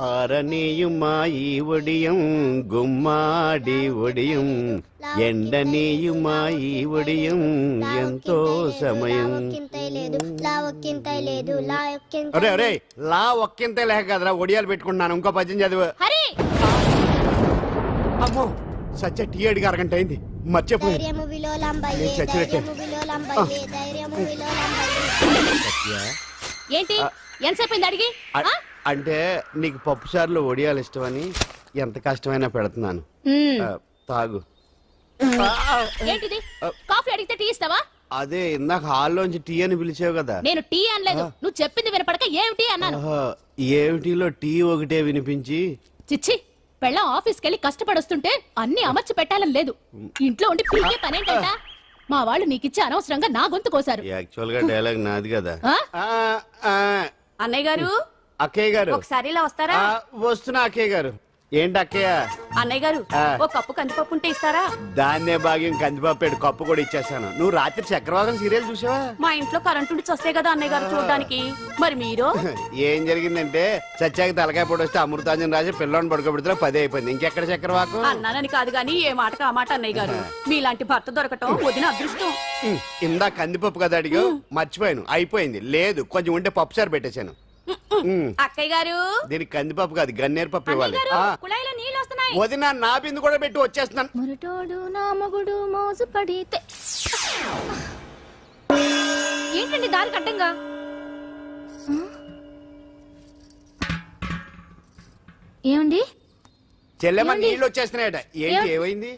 ആരനെയുമായി ഒടിയും ഗുമ്മാടി ഒടിയും ఎండనీయుమాయి ఒడియం ఎంతో సమయం. అరే అరే లా ఒక్కింతే లేక కదరా ఒడియాలు పెట్టుకుంటున్నాను. ఇంకో పద్యం చదివు. అమ్మో సత్య టీ అడిగి అరగంట అయింది మర్చిపోయింది. ఏంటి ఎంతసేపు అడిగి? అంటే నీకు పప్పు సార్లు ఒడియాలు ఇష్టమని ఎంత కష్టమైనా పెడుతున్నాను. తాగు. ఏంటిది? కాఫీ అడిగితే టీ ఇస్తావా? అదే ఇందాక హాల్లోంచి టీ అని పిలిచావు కదా. నేను టీ అనలేదు, నువ్వు చెప్పింది వినపడక ఏమిటి అన్నాను. ఏమిటిలో టీ ఒకటే వినిపించి. చిచ్చి, పెళ్ళం ఆఫీస్కి వెళ్ళి కష్టపడొస్తుంటే అన్ని అమర్చి పెట్టాలని లేదు. ఇంట్లో ఉండి పీకే పనేంటంట. మా వాళ్ళు నీకిచ్చి అనవసరంగా నా గొంతు కోసారు. యాక్చువల్ గా డైలాగ్ నాది కదా. అన్నయ్య గారు, అక్కయ్య గారు ఒకసారి ఇలా వస్తారా? వస్తున్నా అక్కయ్య గారు. ఏంటి అక్కయ్య? అన్నయ్య గారు ఒక కప్పు కందిపప్పు ఉంటే ఇస్తారా? దాన్నే భాగ్యం కందిపప్పు కప్పు కూడా ఇచ్చేసాను. నువ్వు రాత్రి చక్రవాకం సీరియల్ చూసావా? మా ఇంట్లో కరెంటు వస్తే కదా అన్నయ్య గారు చూడడానికి. మరి మీరు? ఏం జరిగిందంటే సత్యాకి తలకాయ పొడి వస్తే అమృతాంజన్ రాజు పిల్లని పడుకోబెడితే 10 అయిపోయింది. ఇంకెక్కడ చక్రవాకం? అన్నానని కాదు గానీ ఏ మాటకు ఆ మాట అన్నయ్య గారు. మీలాంటి భర్త దొరకటం వదిన అదృష్టం. ఇందా కందిపప్పు కదా అడిగా, మర్చిపోయాను. అయిపోయింది. లేదు కొంచెం ఉంటే పప్పు సార్ పెట్టేశాను. అక్కయ్య గారు దీనికి కందిపప్పు కాదు గన్నేరు పప్పు ఇవ్వాలి. వదిన నా బిందు కూడా పెట్టి వచ్చేస్తున్నాను. మురటోడు నా మగుడు మోసు పడితే ఏంటండి దారి కట్టంగా? ఏమండి చెల్లెమ్మ నీళ్ళు వచ్చేస్తున్నాయట. ఏంటి ఏమైంది?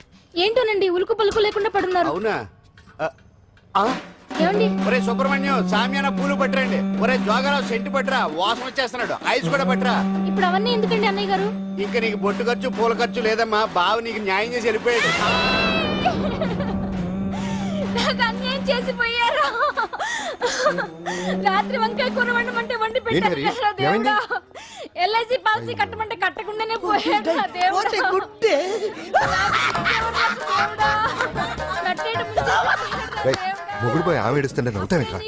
ఏంటోనండి ఉలుకు పలుకు లేకుండా పడున్నారు. అవునా? ఏమండి? ఒరే సుబ్రహ్మణ్యం సామ్యాన పూలు పట్టరండి. ఒరే జోగరావు సెంటు పట్టరా, వాసన వచ్చేస్తున్నాడు. ఐస్ కూడా పట్టరా. ఇప్పుడు అవన్నీ ఎందుకండి అన్నయ్య గారు? ఇంకా నీకు బొట్టు ఖర్చు పూల ఖర్చు లేదమ్మా. బావ నీకు న్యాయం చేసి వెళ్ళిపోయాడు. అన్యాయం చేసిపోయారు. రాత్రి వంకాయ కూర వండమంటే వండి పెట్టారు. ఎల్ఐసి పాలసీ కట్టమంటే కట్టకుండానే పోయాడు. మొగుడు పోయి ఆమె ఏడుస్తుంటే నవ్వుతావేంట్రా?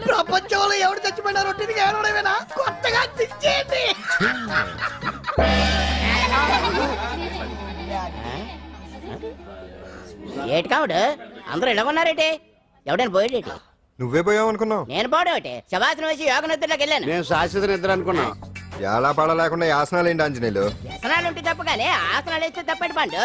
ప్రపంచంలో ఎవరు చచ్చిపోయినా రొట్టెని ఏడవడమేనా? కొత్తగా తెచ్చేయండి. ఏటి కావుడు అందరూ ఇలా ఉన్నారేటి? ఎవడైనా పోయేటి? నువ్వే పోయావు అనుకున్నావు. నేను పోవడం శవాసనం వేసి యోగ నిద్రలోకి వెళ్ళాను. నేను శాశ్వత నిద్ర అనుకున్నా. ఎలా పాడ లేకుండా ఆసనాలు ఏంటి ఆంజనేయులు? ఆసనాలు ఉంటే తప్ప కానీ ఆసనాలు వేస్తే తప్పటి పండు.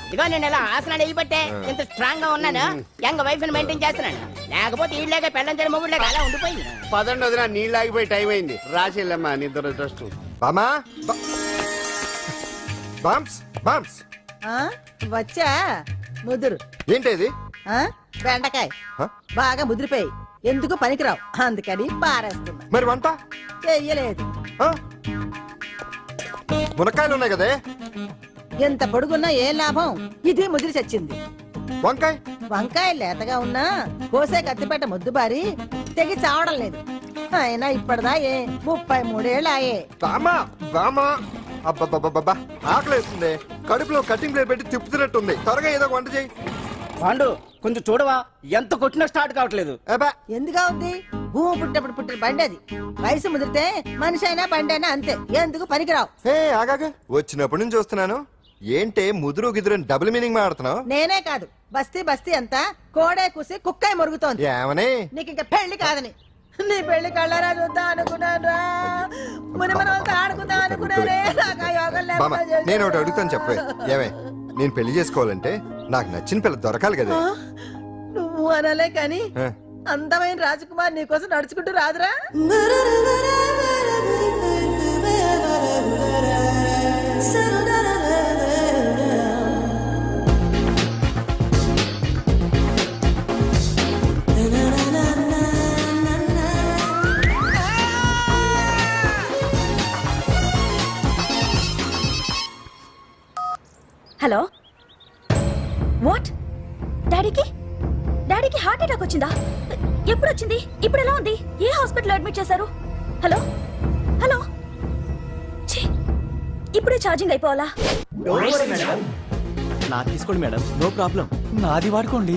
ఇదిగో నేను ఇలా ఆసనాలు వేయబట్టే ఇంత స్ట్రాంగ్ గా ఉన్నాను. యంగ్ వైఫ్ ని మెయింటైన్ చేస్తున్నాను. లేకపోతే ఇళ్ళగా పెళ్ళంచని మొగుళ్ళగా అలా ఉండిపోయింది. పదండి వదిన, నీళ్ళు ఆగిపోయి టైం అయింది. రాసేళ్ళమ్మా నిద్ర ట్రస్ట్. బామా బామ్స్ బామ్స్ వచ్చా ముదురు. ఏంటి బెండకాయ బాగా ముదిరిపోయి ఎందుకు పనికిరావు, అందుకని పారేస్తున్నా. మరి వంట చెయ్యలేదు. మునక్కాయలు ఉన్నాయి కదే. ఎంత పొడుగున్నా ఏం లాభం, ఇది ముదిరి చచ్చింది. వంకాయ వంకాయ లేతగా ఉన్నా కోసే కత్తిపేట ముద్దు బారి తెగి చావడం లేదు. అయినా ఇప్పటిదా 33 ఏళ్ళు ఆయే. బామా బామా అబ్బబ్బబ్బబ్బా ఆకలేస్తుంది. కడుపులో కటింగ్ ప్లేట్ పెట్టి తిప్పుతున్నట్టుంది. త్వరగా ఏదో వంట చేయి. పాండు కొంచెం చూడవా, ఎంత కొట్టినా స్టార్ట్ కావట్లేదు. ఎందుగా ఉంది? భూమి పుట్టినప్పుడు పుట్టిన బండి అది. వయసు ముదిరితే మనిషి అయినా బండి అయినా అంతే, ఎందుకు పనికిరావు. ఆగాగా వచ్చినప్పటి నుంచి చూస్తున్నాను. ఏంటే ముదురు గిదురు డబుల్ మీనింగ్ మాడుతున్నావు? నేనే కాదు, బస్తీ బస్తీ అంతా కోడే కూసి కుక్కాయి మురుగుతోంది. ఏమని? నీకు ఇంకా పెళ్లి కాదని. నీ పెళ్లి కళ్ళరా చూద్దాం అనుకున్నాను. ఆడుకుందాం అనుకున్నానే. నేను ఒకటి అడుగుతాను చెప్పే. ఏమే నేను పెళ్లి చేసుకోవాలంటే నాకు నచ్చిన పిల్ల దొరకాలి కదా. నువ్వు అనలే కాని అందమైన రాజకుమార్ నీకోసం నడుచుకుంటూ రాదురా. Hello, what? డాడీకి హార్ట్ అటాక్ వచ్చిందా? ఎప్పుడు వచ్చింది? ఇప్పుడు ఎలా ఉంది? ఏ హాస్పిటల్ అడ్మిట్ చేశారు? హలో హలో, ఇప్పుడే ఛార్జింగ్ అయిపోవాలా? నా తీసుకోండి మేడం, నో ప్రాబ్లం. నాది వాడుకోండి.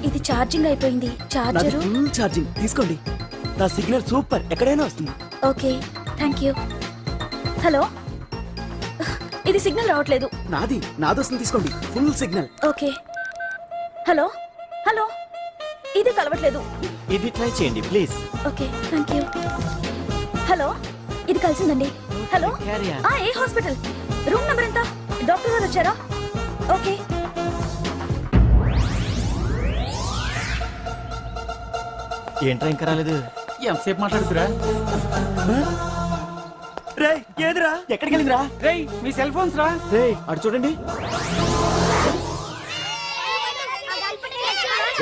ఇది ఛార్జింగ్ అయిపోయింది. ఛార్జింగ్ తీసుకోండి. నా సిగ్నల్ సూపర్, ఎక్కడైనా వస్తుంది. Okay, thank you. హలో ఇది సిగ్నల్ రావట్లేదు. నాదొస్తుంది తీసుకోండి, full signal. Okay. Hello hello ఇది కలవట్లేదు. ఇది ట్రై చేయండి please. Okay thank you. Hello ఇది కలిసిందండి. Hello Carry on. ఏ హాస్పిటల్? రూమ్ నెంబర్ ఎంత? డాక్టర్ గారు వచ్చారా? ఓకే. ఏంట్రా ఇంకా రాలేదు? ఎంతసేపు మాట్లాడుతురా? రే ఏదిరా, ఎక్కడికి వెళ్ళిందిరా? రేయ్ మీ సెల్ ఫోన్స్ రా. రే అటు చూడండి.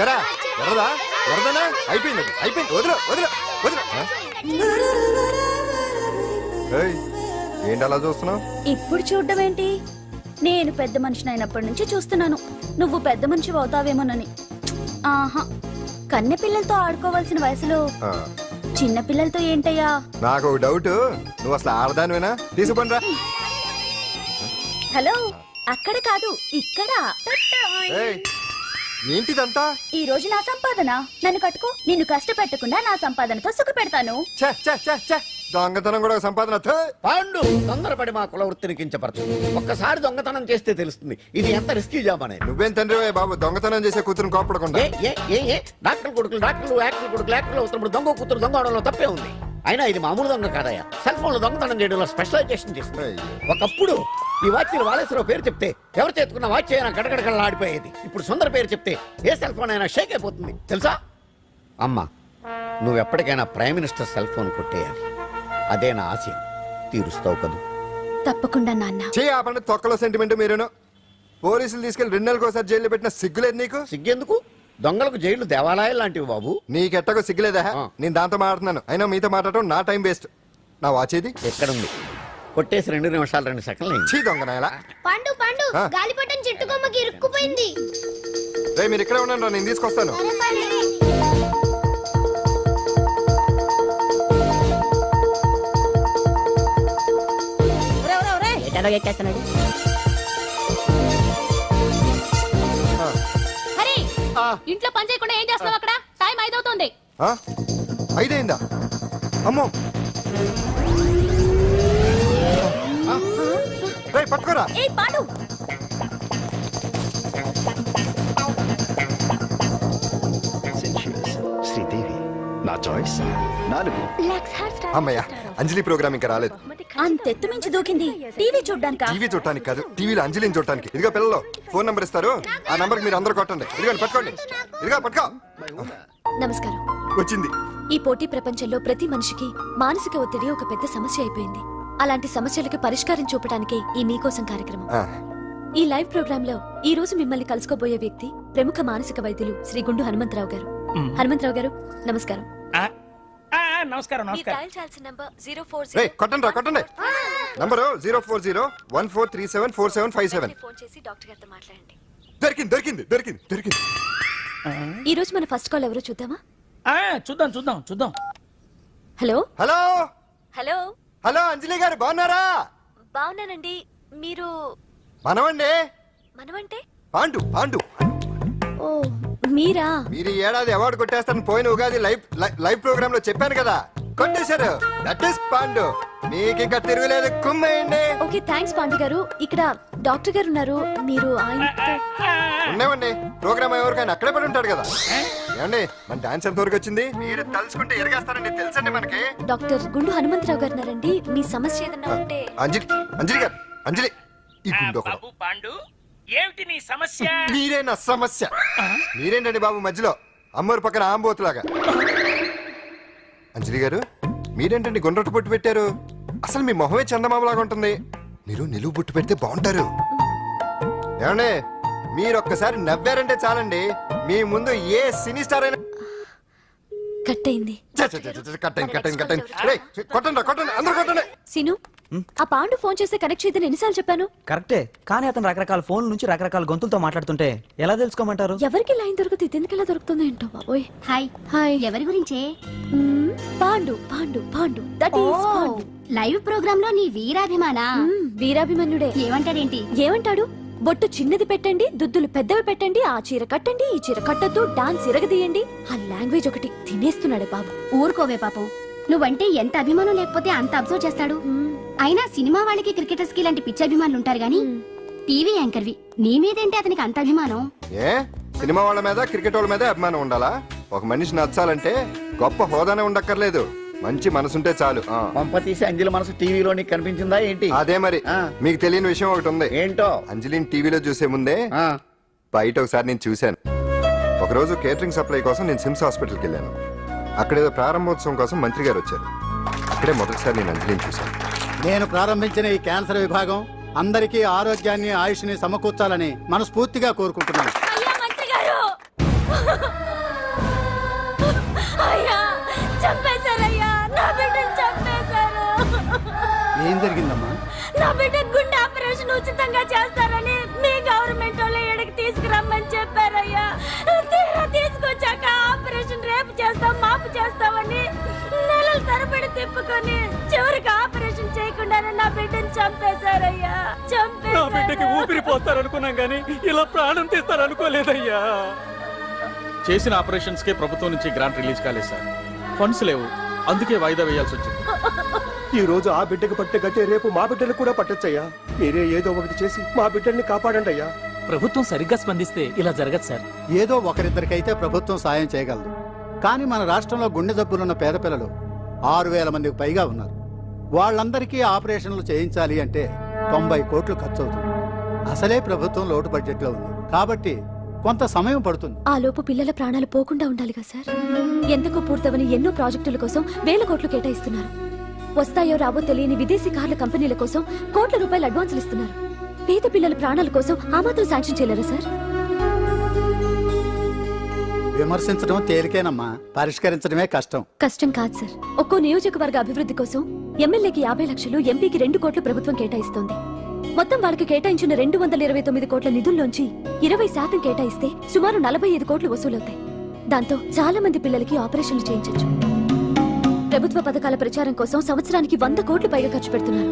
ఎరా ఎర్రదా ఎర్రదనా అయిపోయింది అది. అయిపోయింది వదిలే వదిలే వదిలే ఆ? ఏయ్, ఏంటి అలా చూస్తున్నావు? ఇప్పుడు చూడ్డం ఏంటి? నేను పెద్ద మనిషిని అయినప్పటి నుంచి చూస్తున్నాను నువ్వు పెద్ద మనిషి అవుతావేమోనని. ఆహా, కన్నె పిల్లలతో ఆడుకోవాల్సిన వయసులో చిన్న పిల్లలతో ఏంటయ్యా? నాకు ఒక డౌట్, నువ్వు అసలు ఆడదానివేనా? తీసుకుపోండిరా. హలో అక్కడ కాదు ఇక్కడ. ఏయ్, ఏంటిదంతా? ఈ రోజు నా సంపాదన. నన్ను కట్టుకో. నిన్ను కష్టపెట్టకుండా నా సంపాదనతో సుఖ పెడతాను. ఛే, ఛే, ఛే, ఛే. దొంగతనం కూడా ఒక సంపాదన. థూ. పాండు తొందరపడి మా కుల వృత్తిని కించపరచు. ఒక్కసారి దొంగతనం చేస్తే తెలుస్తుంది ఇది ఎంత రిస్కీ జాబ్ అనేది. నువ్వేం తండ్రివే బాబు, దొంగతనం చేసే కూతురుని కోపడకుండా. డాక్టర్ కొడుకులు డాక్టర్లు, యాక్టర్ కొడుకులు యాక్టర్లు అవుతున్నప్పుడు దొంగ కూతురు దొంగ అవడంలో తప్పే ఉంది. అయినా ఇది మామూలు దొంగ కాదయ్యా, సెల్ ఫోన్ లో దొంగతనం చేయడంలో స్పెషలైజేషన్ చేస్తుంది. ఒకప్పుడు ఈ వాచ్లు వాలేశ్వరరావు పేరు చెప్తే ఎవరు చేతుకున్న వాచ్ అయినా గడగడగడలా ఆడిపోయేది. ఇప్పుడు సుందర పేరు చెప్తే ఏ సెల్ ఫోన్ అయినా షేక్ అయిపోతుంది తెలుసా? అమ్మా, నువ్వు ఎప్పటికైనా ప్రైమ్ మినిస్టర్ సెల్ ఫోన్ కొట్టేయాలి. అదే నా ఆశయం. తీరుస్తావు కదూ? తప్పకుండా నాన్న. చే ఆపండి తొక్కలో సెంటిమెంట్ మీరేను. పోలీసులు తీసుకెళ్లి 2 నెలలకు ఒకసారి జైల్లో పెట్టిన సిగ్గులేదు నీకు? సిగ్గెందుకు? దొంగలకు జైళ్లు దేవాలయాలు లాంటివి బాబు. నీకెట్టకు సిగ్గులేదా? నేను దాంతో మాట్లాడుతున్నాను, అయినా మీతో మాట్లాడటం నా టైం వేస్ట్. నా వాచేది ఎక్కడుంది? కొట్టేసి 2 నిమిషాలు 2 సెకండ్లు అయింది. చీ దొంగనాయలా. పండు పండు ఆ? గాలిపటం చెట్టు కొమ్మకి ఇరుక్కుపోయింది. రే మీరు ఇక్కడే ఉండండి, నేను తీసుకొస్తాను. ఒరేయ్, ఒరేయ్, ఒరేయ్. ఎటలో ఎక్కేస్తున్నాడు. హరి, ఇంట్లో పని చేయకుండా ఏం చేస్తున్నావు అక్కడ? టైం 5 అవుతుంది. ఆ? 5 అయిందా? అమ్మో, రే పట్టుకోరా. ఏ పాడు. శ్రీదేవి నా చాయిస్ 4. అమ్మయ్య, అంజలి ప్రోగ్రామ్ ఇంకా రాలేదు. అంతెత్తు మించి దూకింది. టీవీ చూడ్డానికా? టీవీ చూడటానికి కాదు, టీవీలో అంజలిని చూడటానికి. ఇదిగో పిల్లలు, ఫోన్ నంబర్ ఇస్తారు, ఆ నంబర్ మీరు అందరూ కొట్టండి. ఇదిగోండి పట్టుకోండి. ఇదిగో పట్టుకో. నమస్కారం. వచ్చింది. ఈ పోటీ ప్రపంచంలో ప్రతి మనిషికి మానసిక ఒత్తిడి ఒక పెద్ద సమస్య అయిపోయింది. అలాంటి సమస్యలకు పరిష్కారం చూపడానికే ఈ మీకోసం కార్యక్రమం. ఆ, ఈ లైవ్ ప్రోగ్రామ్ లో ఈ రోజు మిమ్మల్ని కలుసుకోబోయే వ్యక్తి ప్రముఖ మానసిక వైద్యులు శ్రీ గుండు హనుమంతరావు గారు. హనుమంతరావు గారు నమస్కారం. నమస్కారం నమస్కారం. రే కొట్టండి రా, కొట్టండి. నంబరు 04014374757. ఫోన్ చేసి డాక్టర్ గారితో మాట్లాడండి. దొరికింది దొరికింది దొరికింది దొరికింది. ఈ రోజు మన ఫస్ట్ కాల్ ఎవరో చూద్దామా? చూద్దాం చూద్దాం చూద్దాం. హలో హలో హలో హలో, అంజలి గారు బాగున్నారా? బాగున్నానండి. మీరు మనమండి మనమంటే? పాండు. పాండు ఓ మీరా? మీరు ఈ ఏడాది అవార్డు కొట్టేస్తారని పోయిన ఉగాది లైవ్ ప్రోగ్రామ్ లో చెప్పాను కదా, కొట్టేశారు. That is Pandu. మీకు ఇంకా తిరుగులేదు, కుమ్మేయండి. ఓకే థ్యాంక్స్ పాండు గారు. ఇక్కడ డాక్టర్ గారు ఉన్నారు, మీరు ఆయనతో. ఉన్నామండి, ప్రోగ్రామ్ ఎవరికైనా అక్కడే పడి ఉంటాడు కదా. ఏమండి, మన డాన్స్ ఎంత వరకు వచ్చింది? మీరు తలుచుకుంటే ఎరగేస్తారండి, తెలుసండి మనకి. డాక్టర్ గుండు హనుమంతరావు గారు ఉన్నారండి. మీ సమస్య ఏదన్నా ఉంటే. అంజలి అంజలి గారు, అంజలి ఈ గుండు ఒకడు. బాబు పాండు, ఏమిటి నీ సమస్య? మీరే నా సమస్య. మీరేంటండి బాబు మధ్యలో అమ్మోరు పక్కన ఆంబోతులాగా? అంజలి గారు, మీరేంటండి గుండ్రటి బొట్టు పెట్టారు? అసలు మీ మొహమే చందమామలాగా ఉంటుంది. మీరు నిలువు బొట్టు పెడితే బాగుంటారు. ఏమండి, మీరు ఒక్కసారి నవ్వారంటే చాలండి, మీ ముందు ఏ సినీ స్టార్ అయినా కట్ అయింది. కొట్టండి కొట్టండి, అందరూ కొట్టండి. సీను, ఆ పాండు ఫోన్ చేస్తే కనెక్ట్ చేయదని ఎన్నిసార్లు చెప్పాను? కరెక్టే, కానీ అతను రకరకాల ఫోన్ నుంచి రకరకాల గొంతులతో మాట్లాడుతుంటే ఎలా తెలుసుకోమంటారు? ఎవరికి లైన్ దొరుకుతుంది, ఇతనికి ఎలా దొరుకుతుందో ఏంటో బాబోయ్. Hi hi. ఎవరి గురించే? Pandu Pandu Pandu that is Pandu. Live programme లో నీ వీరాభిమానా? వీరాభిమన్యుడే. ఏమంటాడేంటి? ఏమంటాడు? బొట్టు చిన్నది పెట్టండి, దుద్దులు పెద్దవి పెట్టండి, ఆ చీర కట్టండి, ఈ చీర కట్టద్దు, డాన్స్ ఇరగదీయండి. ఆ లాంగ్వేజ్ ఒకటి తినేస్తున్నాడు బాబు. ఊరుకోవే పాపం, నువ్వంటే ఎంత అభిమానం లేకపోతే అంత అబ్జర్వ్ చేస్తాడు అయినా సినిమా వాళ్ళకి క్రికెటర్స్ కి ఇలాంటి పిచ్చి అభిమానులు ఉంటారు గానీ టీవీ యాంకర్వి నీ మీదేంటి అతనికి అంత అభిమానం? ఏ సినిమా వాళ్ళ మీద క్రికెట్ వాళ్ళ మీద అభిమానం ఉండాలా? ఒక మనిషి నచ్చాలంటే గొప్ప హోదానే ఉండక్కర్లేదు, మంచి మనసుంటే చాలు. పంప తీసి అంజలి మనసు టీవీలో నీకు కనిపించిందా ఏంటి? అదే మరి. ఆ. మీకు తెలియని విషయం ఒకటి ఉంది. ఏంటో? అంజలిని టీవీలో చూసే ముందే ఆ, బయట ఒకసారి నేను చూశాను. ఒకరోజు కేటరింగ్ సప్లై కోసం నేను సిమ్స్ హాస్పిటల్కి వెళ్ళాను. అక్కడేదో ప్రారంభోత్సవం కోసం మంత్రి గారు వచ్చారు. అక్కడే మొదటిసారి నేను అంజలిని చూశాను. నేను ప్రారంభించిన ఈ క్యాన్సర్ విభాగం అందరికీ ఆరోగ్యాన్ని ఆయుష్ని సమకూర్చాలని మనస్ఫూర్తిగా కోరుకుంటున్నాను. అయ్యా మంత్రి గారు, అయ్యా చంపేశారయ్యా, నా బిడ్డను చంపేశారు. ఏం జరిగిందమ్మా? నా బిడ్డ గుండె ఆపరేషన్ ఉచితంగా చేస్తారని మీ గవర్నమెంట్ వాళ్ళు ఇక్కడికి తీసుకురమ్మని చెప్పారయ్యా. తీరా తీసుకొచ్చాక ఆపరేషన్ రేపు చేస్తాం మాపు చేస్తామని నెలల తరబడి తిప్పుకొని చివరికి ఆపరేషన్ చేయకుండానే నా బిడ్డను చంపేశారయ్యా. నా బిడ్డకి ఊపిరి పోస్తారనుకున్నాం గానీ ఇలా ప్రాణం తీస్తారనుకోలేదయ్యా. చేసిన ఆపరేషన్స్ కే ప్రభుత్వం నుంచి గ్రాంట్ రిలీజ్ కాలేదు సార్. ఫండ్స్ లేవు, అందుకే వాయిదా వేయాల్సి వచ్చింది. ఈ రోజు ఆ బిడ్డకు పట్టే గట్టే రేపు మా బిడ్డలు కూడా పట్టొచ్చయ్యా. మీరే ఏదో ఒకటి చేసి మా బిడ్డల్ని కాపాడండి అయ్యా. ప్రభుత్వం సరిగ్గా స్పందిస్తే ఇలా జరగదు సార్. ఏదో ఒకరిద్దరికైతే ప్రభుత్వం సాయం చేయగలదు, కానీ మన రాష్ట్రంలో గుండె జబ్బులున్న పేద పిల్లలు 6,000 మందికి పైగా ఉన్నారు. వాళ్ళందరికీ ఆపరేషన్లు చేయించాలి అంటే 90 కోట్లు ఖర్చు అవుతుంది. అసలే ప్రభుత్వం లోటు బడ్జెట్లో ఉంది కాబట్టి కొంత సమయం పడుతుంది. ఆ లోపు పిల్లల ప్రాణాలు పోకుండా ఉండాలిగా సార్. ఎందుకు పూర్తవని ఎన్నో ప్రాజెక్టుల కోసం వేల కోట్లు కేటాయిస్తున్నారు. వస్తాయో రావో తెలియని విదేశీ కార్ల కంపెనీల కోసం కోట్ల రూపాయలు అడ్వాన్సులు ఇస్తున్నారు. పేద పిల్లల ప్రాణాల కోసం ఆ మాత్రం శాంక్షన్ చేయలేరా సార్? విమర్శించడం తేలికేనమ్మా, పరిష్కరించడమే కష్టం. కష్టం కాదు సార్. ఒక్కో నియోజకవర్గ అభివృద్ధి కోసం ఎమ్మెల్యేకి 50 లక్షలు, ఎంపీకి 2 కోట్లు ప్రభుత్వం కేటాయిస్తోంది. మొత్తం వాళ్ళకి కేటాయించిన 229 కోట్ల నిధుల్లోంచి 20% కేటాయిస్తే సుమారు 45 కోట్లు వసూలవుతాయి. దాంతో చాలా మంది పిల్లలకి ఆపరేషన్లు చేయించొచ్చు. ప్రభుత్వ పథకాల ప్రచారం కోసం సంవత్సరానికి 100 కోట్లు పైగా ఖర్చు పెడుతున్నారు.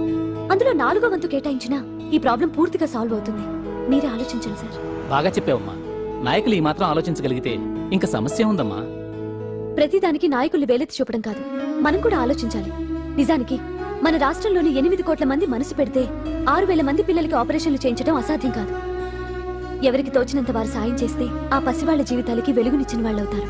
అందులో 4వ వంతు కేటాయించినా ఈ ప్రాబ్లం పూర్తిగా సాల్వ్ అవుతుంది. మీరే ఆలోచించండి సార్. బాగా చెప్పావమ్మా. నాయకులు ఈ మాత్రం ఆలోచించగలిగితే ఇంకా సమస్య ఉందమ్మా. ప్రతిదానికి నాయకుల్ని వేలెత్తి చూపడం కాదు, మనం కూడా ఆలోచించాలి. నిజానికి మన రాష్ట్రంలోని 8 కోట్ల మంది మనసు పెడితే 6,000 మంది పిల్లలకి ఆపరేషన్లు చేయించడం అసాధ్యం కాదు. ఎవరికి తోచినంత వారు సాయం చేస్తే ఆ పసివాళ్ల జీవితాలకి వెలుగునిచ్చిన వాళ్ళవుతారు.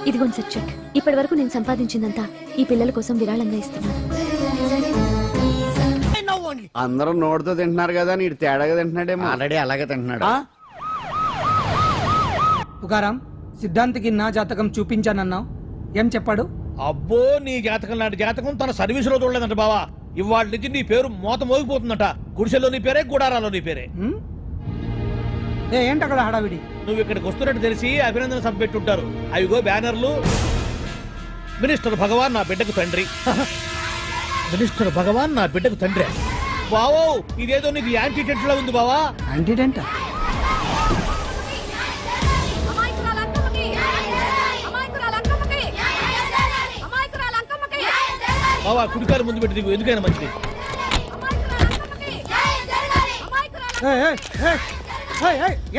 ఇదిగోండి సార్ చెక్. ఇప్పటి వరకు నేను సంపాదించిందంతా ఈ పిల్లల కోసం విరాళంగా ఇస్తున్నాను. అందరూ నోటితో తింటున్నారు కదా, నీడు తేడాగా తింటున్నాడేమో. ఆల్రెడీ అలాగే తింటున్నాడు. పుకారం సిద్ధాంతికి నా జాతకం చూపించానన్నావు, ఏం చెప్పాడు? అబ్బో, నీ జాతకం లాంటి జాతకం తన సర్వీస్ లో చూడలేదంట బావా. ఇవాళ నుంచి నీ పేరు మోత మోగిపోతుందట. గుడిసెలో నీ పేరే, గుడారాలో నీ పేరే. ఏంటి అక్కడ హడావిడి? నువ్వు ఇక్కడికి వస్తున్నట్టు తెలిసి అభినందన సభ పెట్టుంటారు. అవిగో బ్యానర్లు. మినిస్టర్ భగవాన్ నా బిడ్డకు తండ్రి. మినిస్టర్ భగవాన్ నా బిడ్డకు తండ్రి. బావో, ఇదేదో నీకు యాంటీ టెంట్ లా ఉంది బావా. యాంటీడెంట్ బావా, కుడికారు ముందు పెట్టి దిగు, ఎందుకైనా మంచిది.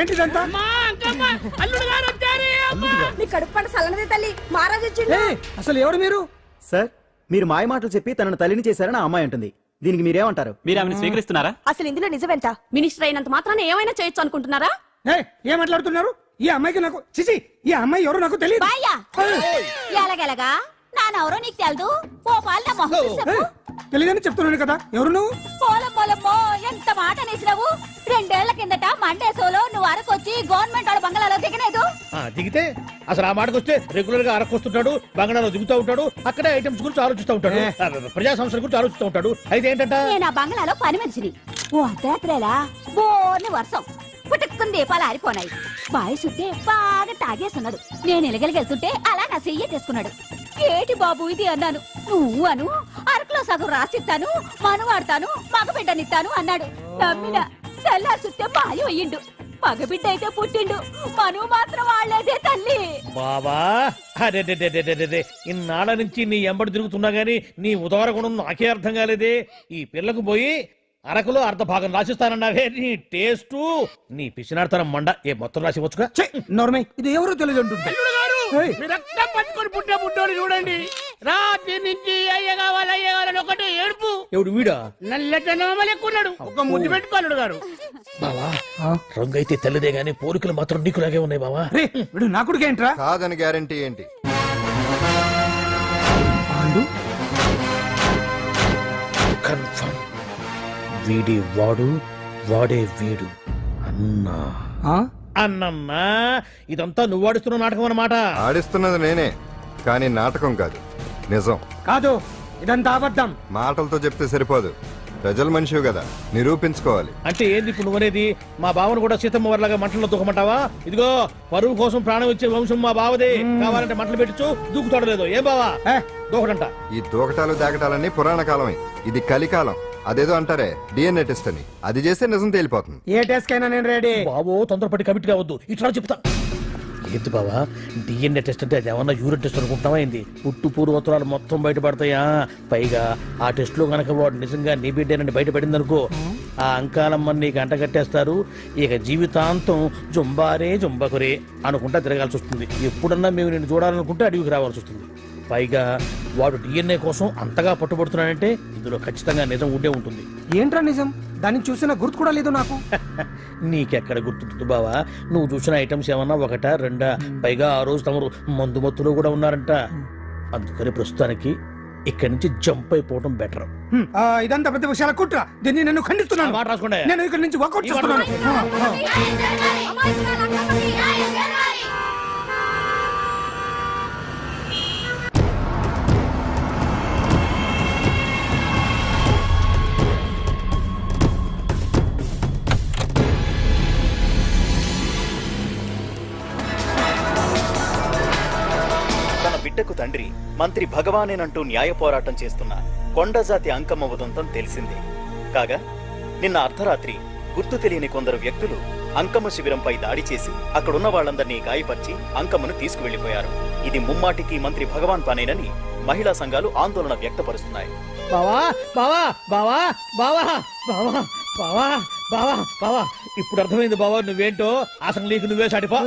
ఏంటిదంతా? అసలు ఎవరు మీరు? సార్, మీరు మాయ మాటలు చెప్పి తనను తల్లిని చేశారని ఆ అమ్మాయి అంటుంది. దీనికి మీరేమంటారు? మీరు ఆమెను స్వీకరిస్తున్నారా? అసలు ఇందులో నిజమేంట? మినిస్టర్ అయినంత మాత్రాన ఏమైనా చేయొచ్చు అనుకుంటున్నారా? ఏం మాట్లాడుతున్నారు? ఈ అమ్మాయికి నాకు చిచి, ఈ అమ్మాయి ఎవరు నాకు తెలియదు. ఎలాగెలగా నానెవరో నీకు తెలదు. ఓ పాల తెలియదని చెప్తున్నాను కదా, ఎవరు నువ్వు? పోలమ్మో ఎంత మాట అనేసినావు. 2 ఏళ్ల కిందట మండే సోలో నువ్వు అరకొచ్చి గవర్నమెంట్ వాళ్ళ బంగ్లాలో దిగలేదు. దిగితే అసలు ఆ మాటకు వస్తే రెగ్యులర్ గా అరకొస్తుంటాడు, బంగాళాలో దిగుతూ ఉంటాడు, అక్కడే ఐటమ్స్ గురించి ఆలోచిస్తూ ఉంటాడు, ప్రజా సంస్థల గురించి ఆలోచిస్తూ ఉంటాడు. అయితే ఏంటంట, నేను ఆ బంగ్లాలో పని మనిషిని. ఓ అర్ధరాత్రేలా బోర్ని వర్షం పుట్టుకుని దీపాలు ఆరిపోనాయి. బాయ్ సుట్టే బాగా తాగేస్తున్నాడు. నేను ఎలగలిగెళ్తుంటే అలా నా చెయ్యి తీసుకున్నాడు. ఏటి బాబు ఇది అన్నాను. నువ్వు అను, అరకులో సగం రాసిస్తాను, మనువాడతాను, మగబిడ్డనిస్తాను అన్నాడు. నమ్మిన తెల్లారి చూస్తే మాయం అయ్యిండు. మగబిడ్డ అయితే పుట్టిండు, మనువు మాత్రం వాళ్లేదే తల్లి. బాబా అరే ఇన్నాళ్ళ నుంచి నీ ఎంబడి తిరుగుతున్నా గానీ నీ ఉదార గుణం నాకే అర్థం కాలేదే. ఈ పిల్లకు పోయి అరకులో అర్ధ భాగం రాసిస్తానన్నావే నీ టేస్టు నీ పిచ్చినాడతనం మండ ఏ మొత్తం రాసివచ్చుగా నోర్మై ఇది ఎవరో తెలియదు అంటుంటే మీరు రక్తం పట్టుకొని పుట్టే పుట్టోడు చూడండి రాత్రి నుంచి అయ్య కావాలని ఒకటే ఏడుపు. ఎవడు వీడా నల్లటనమ్మ లెక్కున్నాడు. ఒక ముద్దు పెట్టుకోలేడు గారు. బావా రంగు అయితే తెల్లదే గానీ పోలికలు మాత్రం నీకులాగే ఉన్నాయి బావా. వీడు నా కొడుకేంట్రా? కాదని గ్యారంటీ ఏంటి? కన్ఫర్మ్ వీడి వాడు వాడే వీడు అన్నా అన్నమ్మా ఇదంతా నువ్వు ఆడుస్తున్న నాటకం అన్నమాట. ఆడిస్తున్నది నేనే, కానీ నాటకం కాదు, నిజం. కాదు, ఇదంతా అబద్ధం. మాటలతో చెప్తే సరిపోదు, ప్రజల మనిషివి కదా, నిరూపించుకోవాలి. అంటే ఏంది ఇప్పుడు నువ్వనేది? మా బావను కూడా సీతమ్మ వారిలాగా మంటల్లో దూకమంటావా? ఇదిగో పరువు కోసం ప్రాణం ఇచ్చే వంశం మా బావదే. కావాలంటే మంటలు పెట్టచ్చు, దూకుతాడు లేదు. ఏం బావా దూకడంట? ఈ దూకటాలు దాకటాలన్నీ పురాణ కాలమే, ఇది కలికాలం. అదేదో అంటారే డిఎన్ఏ టెస్ట్ అని, అది చేస్తే నిజం తేలిపోతుంది. ఏ టెస్ట్ కైనా నేను రెడీ. బావో తొందరపడి కమిట్ కావద్దు, ఇట్లా చెప్తా. ఏంటి బావా డిఎన్ఏ టెస్ట్ అంటే అది ఏమన్నా యూరిన్ టెస్ట్ అనుకుంటావా ఏంది? పుట్టు పూర్వోత్తరాలు మొత్తం బయటపడతాయా? పైగా ఆ టెస్ట్ లో గనక వాడు నిజంగా నీ బిడ్డేనని బయటపడింది అనుకో, ఆ అంకాలమ్మని నీకు అంట కట్టేస్తారు. ఇక జీవితాంతం జుంబారే జుంబకురే అనుకుంటా తిరగాల్సి వస్తుంది. ఎప్పుడన్నా మేము నిన్ను చూడాలనుకుంటే అడవికి రావాల్సి వస్తుంది. పైగా వాడు డిఎన్ఏ కోసం అంతగా పట్టుబడుతున్నాడంటే ఇందులో ఖచ్చితంగా నిజం ఉండే ఉంటుంది. ఏంట్రా నిజం? దాన్ని చూసిన గుర్తు కూడా లేదు నాకు. నీకెక్కడ గుర్తుంటుంది బావా? నువ్వు చూసిన ఐటమ్స్ ఏమన్నా ఒకటా రెండా? పైగా ఆ రోజు తమరు మందు మత్తులో కూడా ఉన్నారంట. అందుకని ప్రస్తుతానికి ఇక్కడి నుంచి జంప్ అయిపోవడం బెటర్. ఇదంతా పెద్ద విషయాల కుట్ర. దీన్ని నేను ఖండిస్తున్నాను. మాట రాసుకోండి. నేను ఇక్కడి నుంచి వాకౌట్ చేస్తున్నాను. బిడ్డకు తండ్రి మంత్రి భగవానేనంటూ న్యాయ పోరాటం చేస్తున్న కొండజాతి అంకమ్మ ఉదంతం తెలిసిందే. కాగా నిన్న అర్ధరాత్రి గుర్తు తెలియని కొందరు వ్యక్తులు అంకమ్మ శిబిరంపై దాడి చేసి అక్కడున్న వాళ్ళందరినీ గాయపరిచి అంకమ్మను తీసుకువెళ్లిపోయారు. ఇది ముమ్మాటికి మంత్రి భగవాన్ పనేనని మహిళా సంఘాలు ఆందోళన వ్యక్తపరుస్తున్నాయి. బావా బావా బావా బావా బావా బావా బావా బావా ఇప్పుడు అర్థమైంది బావా నువ్వేంటో. అసలు నీకు నువ్వే సాటిపో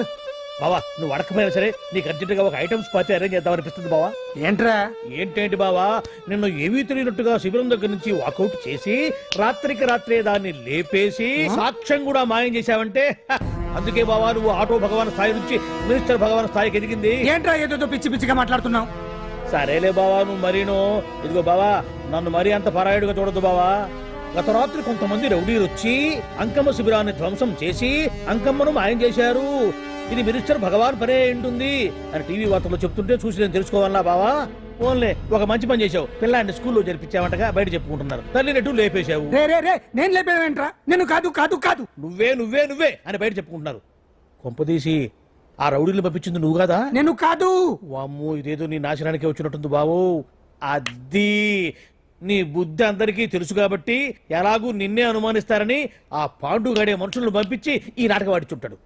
బావా. నువ్వు అడకపోయినా సరే నీకు అర్జెంటుగా ఒక ఐటమ్స్ పార్టీ అరేంజ్ చేద్దామనిపిస్తుంది బావా. ఏంట్రా? ఏంటేంటి బావా, నిన్ను ఏమీ తెలియనట్టుగా శిబిరం దగ్గర నుంచి వాకౌట్ చేసి రాత్రికి రాత్రే దాన్ని లేపేసి సాక్ష్యం కూడా మాయం చేశావంటే అందుకే బావా నువ్వు ఆటో భగవాన్ స్థాయి నుంచి మినిస్టర్ భగవాన్ స్థాయికి ఎదిగింది. ఏంట్రా ఏదో పిచ్చి పిచ్చిగా మాట్లాడుతున్నావు? సరేలే బావా నువ్వు మరీను. ఇదిగో బావా నన్ను మరీ అంత పరాయుడుగా చూడద్దు బావా. గత రాత్రి కొంతమంది రౌడీలు వచ్చి అంకమ్మ శిబిరాన్ని ధ్వంసం చేసి అంకమ్మను మాయం చేశారు. ఇది మినిస్టర్ భగవాన్ పనే ఉంటుంది అని టీవీ వార్తల్లో చెప్తుంటే చూసి నేను తెలుసుకోవాలా బావా. ఓన్లే ఒక మంచి పని చేశావు, పిల్లాన్ని స్కూల్లో జరిపించావంటగా బయట చెప్పుకుంటున్నారు. తల్లి నెట్టు లేపేశావు. నేను లేపేవేంట్రా? నేను కాదు కాదు కాదు నువ్వే నువ్వే నువ్వే అని బయట చెప్పుకుంటున్నారు. కొంపదీసి ఆ రౌడీలు పంపించింది నువ్వు కాదా? నేను కాదు. వామ్మో ఇదేదో నీ నాశనానికి వచ్చినట్టుంది బావు. అది నీ బుద్ధి అందరికీ తెలుసు కాబట్టి ఎలాగూ నిన్నే అనుమానిస్తారని ఆ పాండుగాడే మనుషులను పంపించి ఈ నాటకం ఆడిచుంటాడు.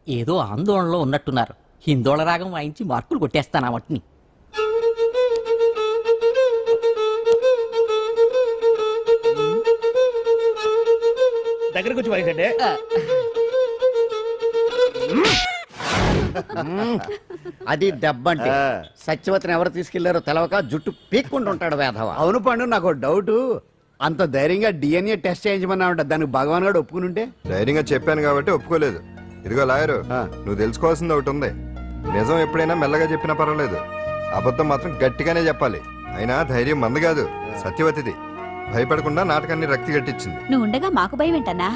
ఏదో ఆందోళనలో ఉన్నట్టున్నారు. హిందోళ రాగం వాయించి మార్కులు కొట్టేస్తాను వాటిని. దగ్గరకు వచ్చి వాయించండి. అది దెబ్బంటే సత్యవతిని ఎవరు తీసుకెళ్లారో తెలవక జుట్టు పీక్కుంటుంటాడు వేధవ. అవును పండు, నాకు డౌట్. అంత ధైర్యంగా డిఎన్ఏ టెస్ట్ చేయించమన్నా ఉంటా, దానికి భగవాన్ గారు ఒప్పుకుని ఉంటే? ధైర్యంగా చెప్పాను కాబట్టి ఒప్పుకోలేదు. ఇదిగో లాయరు, నువ్వు తెలుసుకోవాల్సింది ఒకటి ఉంది. నిజం ఎప్పుడైనా మెల్లగా చెప్పినా పర్వాలేదు, అబద్ధం మాత్రం గట్టిగానే చెప్పాలి. అయినా ధైర్యం మంది కాదు, సత్యవతిది. భయపడకుండా నాటకాన్ని రక్తి గట్టించింది. నువ్వు ఉండగా మాకు భయం ఏంటన్నా?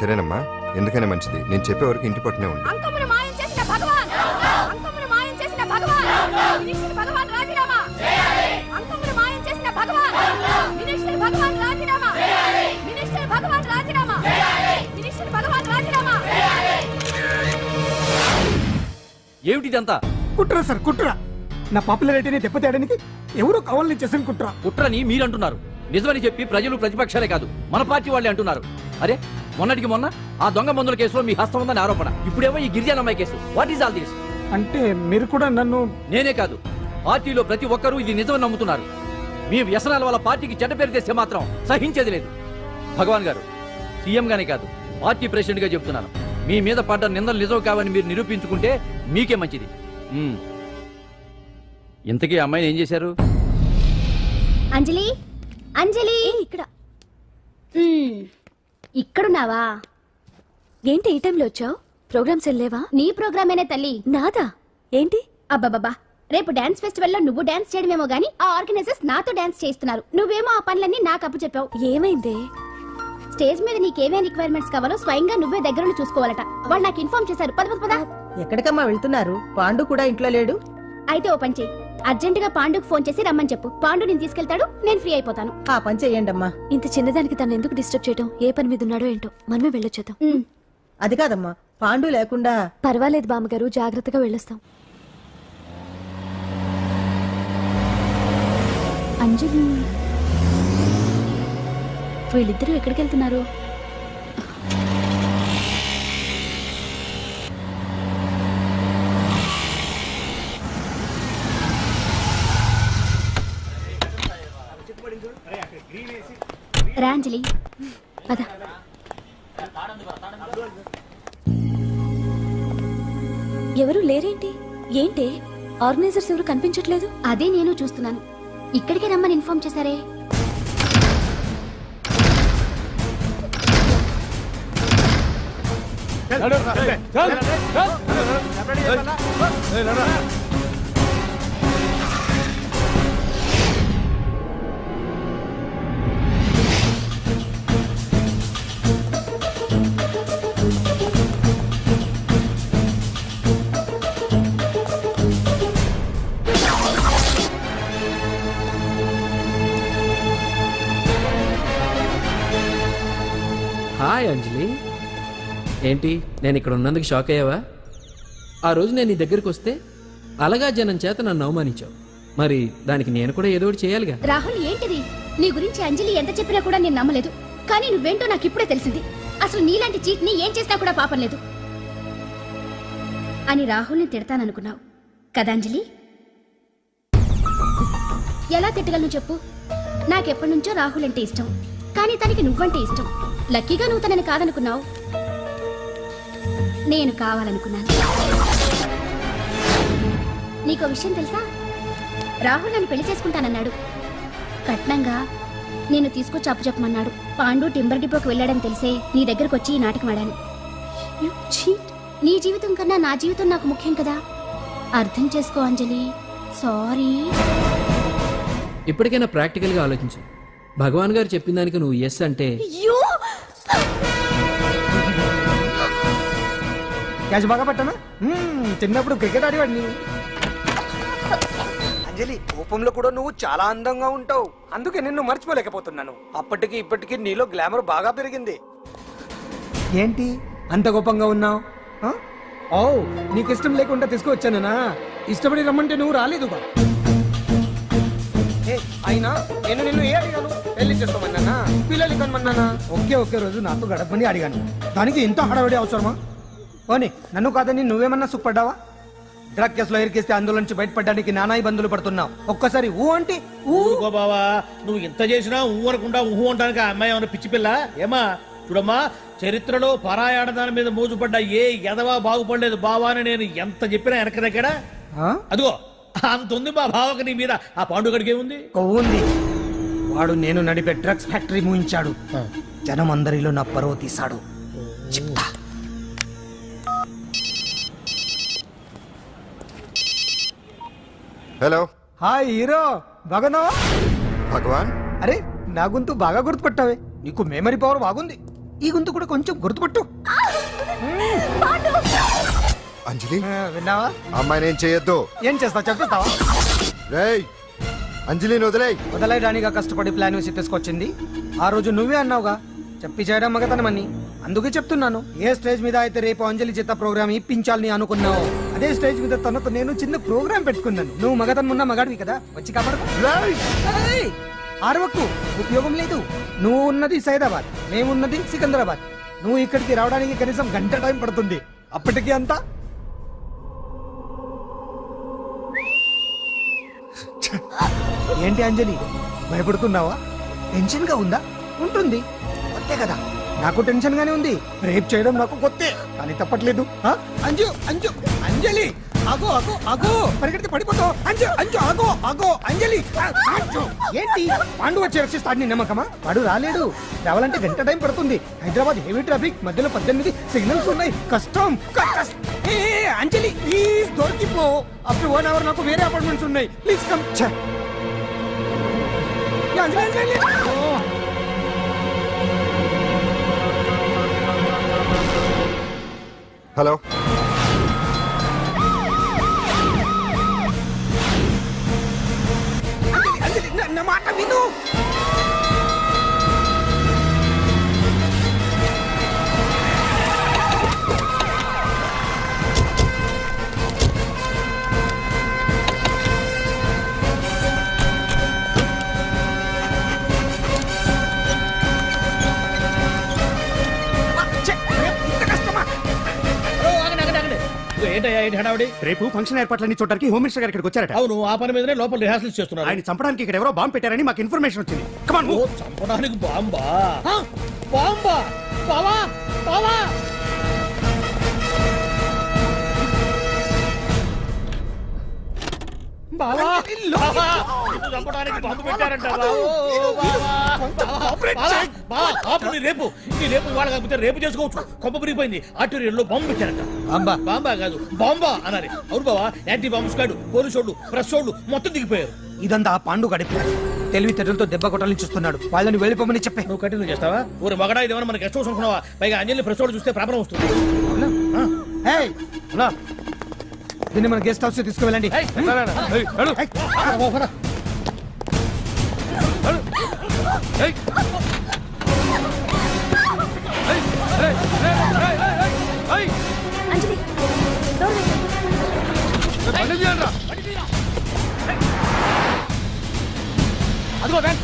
సరేనమ్మా, ఎందుకనే మంచిది. నేను చెప్పే వరకు ఇంటి పట్టునే ఉంది. అంకమ్మను మాయం చేసిన భగవాన్! అంకమ్మను మాయం చేసిన భగవాన్! మినిస్టర్ భగవాన్ రాజీనామా! అంకమ్మను మాయం చేసిన భగవాన్! మినిస్టర్ భగవాన్ రాజీనామా! మినిస్టర్ భగవాన్ రాజీనామా! మినిస్టర్ భగవాన్ రాజీనామా! ఏమిటిదంతా? కుట్ర సార్, కుట్ర. నా పాపులారిటీని దెబ్బతేయడానికి ఎవరో కావాలని చేసిన కుట్ర. కుట్రని మీరంటున్నారు. నిజమని చెప్పి ప్రజలు ప్రతిపక్షాలే కాదు మన పార్టీ వాళ్ళే అంటున్నారు. అరే మొన్నటికి మొన్న ఆ దొంగ మందుల కేసులో మీ హస్తం ఉందని ఆరోపణ. ఇప్పుడేమో ఈ గిరిజన అమ్మాయి case. What is all this? అంటే మీరు కూడా నన్ను... నేనే కాదు, పార్టీలో ప్రతి ఒక్కరూ ఇది నిజమని నమ్ముతున్నారు. మీ వ్యసనాల వల్ల పార్టీకి చెడ్డ పేరు తెస్తే మాత్రం సహించేది లేదు. భగవాన్ గారు, సీఎం గానే కాదు పార్టీ ప్రెసిడెంట్ గా చెప్తున్నాను, మీ మీద పడ్డ నిందలు నిజం కావని మీరు నిరూపించుకుంటే మీకే మంచిది. ఇంతకీ అమ్మాయిని ఏం చేశారు? అంజలి, అంజలి ఇక్కడ ఇక్కడున్నావా? ఏంటి ఈ టైంలో వచ్చావు? ప్రోగ్రామ్స్ వెళ్ళేవా? నీ ప్రోగ్రామేనే తల్లి. నాదా? ఏంటి? అబ్బాబాబా, రేపు డాన్స్ ఫెస్టివల్ లో నువ్వు డాన్స్ చేయడమేమో గానీ ఆ ఆర్గనైజర్స్ నాతో డాన్స్ చేస్తున్నారు. నువ్వేమో ఆ పనులన్నీ నాకు అప్పు చెప్పావు. ఏమైంది? స్టేజ్ మీద నీకేమేం రిక్వైర్మెంట్స్ కావాలో స్వయంగా నువ్వే దగ్గరుండి చూసుకోవాలట. వాళ్ళు నాకు ఇన్ఫార్మ్ చేశారు. పద. ఎక్కడికమ్మా వెళ్తున్నారు? పాండు కూడా ఇంట్లో లేడు. అయితే ఓ పని చెయ్యి, అర్జెంట్ గా పాండుకు ఫోన్ చేసి రమ్మని చెప్పు. పాండు నేను తీసుకెళ్తాడు, నేను ఫ్రీ అయిపోతాను. ఆ పని చెయ్యండమ్మా. ఇంత చిన్నదానికి తను ఎందుకు డిస్టర్బ్ చేయటం? ఏ పని మీద ఉన్నాడో ఏంటో, మనమే వెళ్ళొచ్చేద్దాం. అది కాదమ్మా, పాండు లేకుండా. పర్వాలేదు బామ్మగారు, జాగ్రత్తగా వెళ్ళొస్తాం. అంజలి, వీళ్ళిద్దరూ ఎక్కడికి వెళ్తున్నారు? రా అంజలి, పద. ఎవరు లేరేంటి? ఏంటి ఆర్గనైజర్స్ ఎవరు కనిపించట్లేదు? అదే నేను చూస్తున్నాను. ఇక్కడికే రమ్మని ఇన్ఫార్మ్ చేశారే. హాయ్ అంజలి, ఏంటి నేను ఇక్కడ ఉన్నందుకు షాక్ అయ్యావా? ఆ రోజు నేను నీ దగ్గరికి వస్తే అలగా జనం చేత నన్ను అవమానించావు. మరి దానికి నేను కూడా ఏదో ఒకటి చేయాలిగా. రాహుల్, ఏంటిది? నీ గురించి అంజలి ఎంత చెప్పినా కూడా నేను నమ్మలేదు. కానీ నువ్వేంటో నాకు ఇప్పుడే తెలిసింది. అసలు నీలాంటి చీట్ ని ఏం చేసినా కూడా పాపం లేదు అని రాహుల్ని తిడతాననుకున్నావు కదా అంజలి? ఎలా తిట్టగలను చెప్పు? నాకెప్పటి నుంచో రాహుల్ అంటే ఇష్టం, కానీ తనకి నువ్వంటే ఇష్టం. లక్కీగా నువ్వు తనని కాదనుకున్నావు, నేను కావాలనుకున్నాను. నీకో విషయం తెలుసా? రాహుల్ నన్ను పెళ్లి చేసుకుంటానన్నాడు. కట్నంగా నేను తీసుకొచ్చి అప్పు చెప్పమన్నాడు. పాండు టింబర్ డిపోకి వెళ్ళాడని తెలిసే నీ దగ్గరకు వచ్చి ఈ నాటకం ఆడాను. నీ జీవితం కన్నా నా జీవితం నాకు ముఖ్యం కదా. అర్థం చేసుకో అంజలి. సారీ. ఇప్పటికైనా ప్రాక్టికల్గా ఆలోచించు. భగవాన్ గారు చెప్పిన దానికి నువ్వు ఎస్ అంటే క్యాచ్ బాగా పట్టానా? చిన్నప్పుడు క్రికెట్ ఆడేవాడిని. అంజలి, కోపంలో కూడా నువ్వు చాలా అందంగా ఉంటావు. అందుకే నిన్ను మర్చిపోలేకపోతున్నాను. అప్పటికి ఇప్పటికి నీలో గ్లామర్ బాగా పెరిగింది. ఏంటి అంత కోపంగా ఉన్నావు? ఓ, నీకు ఇష్టం లేకుండా తీసుకువచ్చానా? ఇష్టపడి రమ్మంటే నువ్వు రాలేదుగా. అయినా నేను నిన్ను ఏ అడిగాను? పెళ్లి చేసుకోమన్నానా? పిల్లలు కనమన్నానా? ఒకే రోజు నాతో గడపని అడిగాను. దానికి ఇంత హడావిడి అవసరమా? ఓని, నన్ను కాదని నువ్వేమన్నా సుఖపడ్డావా? డ్రగ్ కేసులో ఇరికిస్తే అందులో నుంచి బయటపడడానికి నానా ఇబ్బందులు పడుతున్నావు. ఒక్కసారి ఊ అంటే ఊరుకో బావా, నువ్వు ఇంత చేసినా ఊ అనకుండా ఊహు అంటానికి ఆ అమ్మాయి ఏమన్నా పిచ్చి పిల్ల ఏమా? చూడమ్మా, చరిత్రలో పరాయాడదాని మీద మోజుపడ్డ ఏ ఎదవా బాగుపడలేదు బావా అని నేను ఎంత చెప్పినా వెనక దగ్గర. అదిగో అంత ఉంది మా బావకు నీ మీద. ఆ పాండుగడికి ఏముంది? కొవ్వుంది. వాడు నేను నడిపే డ్రగ్స్ ఫ్యాక్టరీ మూయించాడు. జనం అందరిలో నా పరువు తీశాడు. చెప్తా. హలో. హాయ్ హీరో, బాగున్నావా? భగవాన్. అరే, నా గొంతు బాగా గుర్తుపట్టావే. నీకు మెమరీ పవర్ బాగుంది. ఈ గొంతు కూడా కొంచెం గుర్తుపట్టు. అంజలి, విన్నావా? అమ్మాయిని ఏం చేయొద్దు. ఏం చేస్తా చెప్పేస్తావా? రేయ్, అంజలిని వదిలేయ్. వదలయడానిగా కష్టపడి ప్లాన్ వేసి తీసుకొచ్చింది. ఆ రోజు నువ్వే అన్నావుగా, చెప్పి చేయడం మగతనమని. అందుకే చెప్తున్నాను. ఏ స్టేజ్ మీద అయితే రేపు అంజలి చేత ప్రోగ్రామ్ ఇప్పించాలని అనుకున్నావు, అదే స్టేజ్ మీద తనతో నేను చిన్న ప్రోగ్రామ్ పెట్టుకున్నాను. నువ్వు మగతనం ఉన్న మగాడివి కదా, వచ్చి కాపాడు. ఆరవకు, ఉపయోగం లేదు. నువ్వు ఉన్నది సైదాబాద్, మేమున్నది సికింద్రాబాద్. నువ్వు ఇక్కడికి రావడానికి కనీసం గంట టైం పడుతుంది. అప్పటికి అంతా ఏంటి అంజలి, భయపడుతున్నావా? టెన్షన్ గా ఉందా? ఉంటుంది. అంతే కదా నాకు టెన్షన్ గానే ఉంది. రేప్ చేయడం నాకు కొత్తే కానీ తప్పట్లేదు. ఆ? అంజు అంజు అంజలి ఆగో ఆగో ఆగో పరిగెడితే పడిపోతావు. అంజు అంజు ఆగో ఆగో అంజలి ఆ, అంజు. ఏంటి పాండు వచ్చి రక్షిస్తాడు నీ నమ్మకమా? వాడు రాలేడు. రావాలంటే గంట టైం పడుతుంది. హైదరాబాద్ హెవీ ట్రాఫిక్, మధ్యలో 18 సిగ్నల్స్ ఉన్నాయి. కష్టం ఏ అంజలి ప్లీజ్ దొరికిపో. అప్పుడు 1 అవర్ నాకు వేరే అపార్ట్మెంట్స్ ఉన్నాయి. Please come. Anjali Anjali hello Anjali నా మాట విను. ఏంటయ్యా ఏంటి హడావుడి? రేపు ఫంక్షన్ ఏర్పాట్లన్నీ చూడడానికి హోమ్ మినిస్టర్ గారు ఇక్కడికి వచ్చారట. అవును, ఆ పని మీదనే లోపల రిహార్సల్స్ చేస్తున్నారు. ఆయన చంపడానికి ఇక్కడ ఎవరో బాంబు పెట్టారని మాకు ఇన్ఫర్మేషన్ వచ్చింది. కమాన్ ఓ, చంపడానికి బాంబా? ఆ, బాంబా? బావా బావా బావా బావా, నిన్ను చంపడానికి బాంబు పెట్టారంట. రేపు ఇవాళ కాకపోతే రేపు చేసుకోవచ్చు. కొంప మురిగిపోయింది. ఆర్టీరియల్లో బాంబు పెట్టారంట. బాంబా? బాంబా కాదు, బాంబా అనాలి. అవును బావా, యాంటీ బాంబు స్క్వాడ్, పోలీసు వాళ్ళు, ప్రెస్ వాళ్ళు మొత్తం దిగిపోయారు. ఇదంతా ఆ పాండు గడిపి తెలివితేటలతో దెబ్బ కొట్టాలని చూస్తున్నాడు. వాళ్ళని వెళ్ళిపోమని చెప్పే. నువ్వు కంటిన్యూ చేస్తావా? ఊరి మగడా ఇదేమన్నా మన గెస్ట్ హౌస్ అనుకున్నావా? పైగా అంజలి ప్రెస్ వాళ్ళు చూస్తే ప్రాబ్లం వస్తుంది. ఏయ్, దీన్ని మన గెస్ట్ హౌస్ తీసుకువెళ్ళండి. అంజలి డోర్ వేసేయ్. అదిగో వ్యాన్.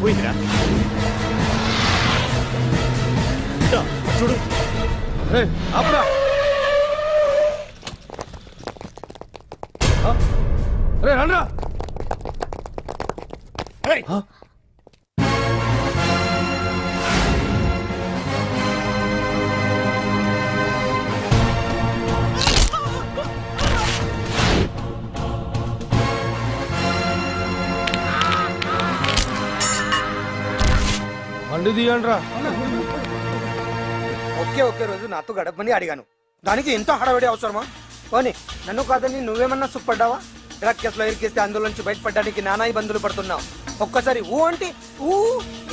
పోయిందిరా చూడు. అప్పుడా రే రండ్రా. బండి తీయండ్రా. ఒకే రోజు నాతో గడపని అడిగాను. దానికి ఎంతో హడావిడి అవసరమా? పోనీ నన్ను కాదని నువ్వేమన్నా సుఖపడ్డావా? డ్రగ్ కేసులో ఇరికిస్తే అందులోంచి బయటపడడానికి నానా ఇబ్బందులు పడుతున్నావు. ఒక్కసారి ఊ అంటే ఊ.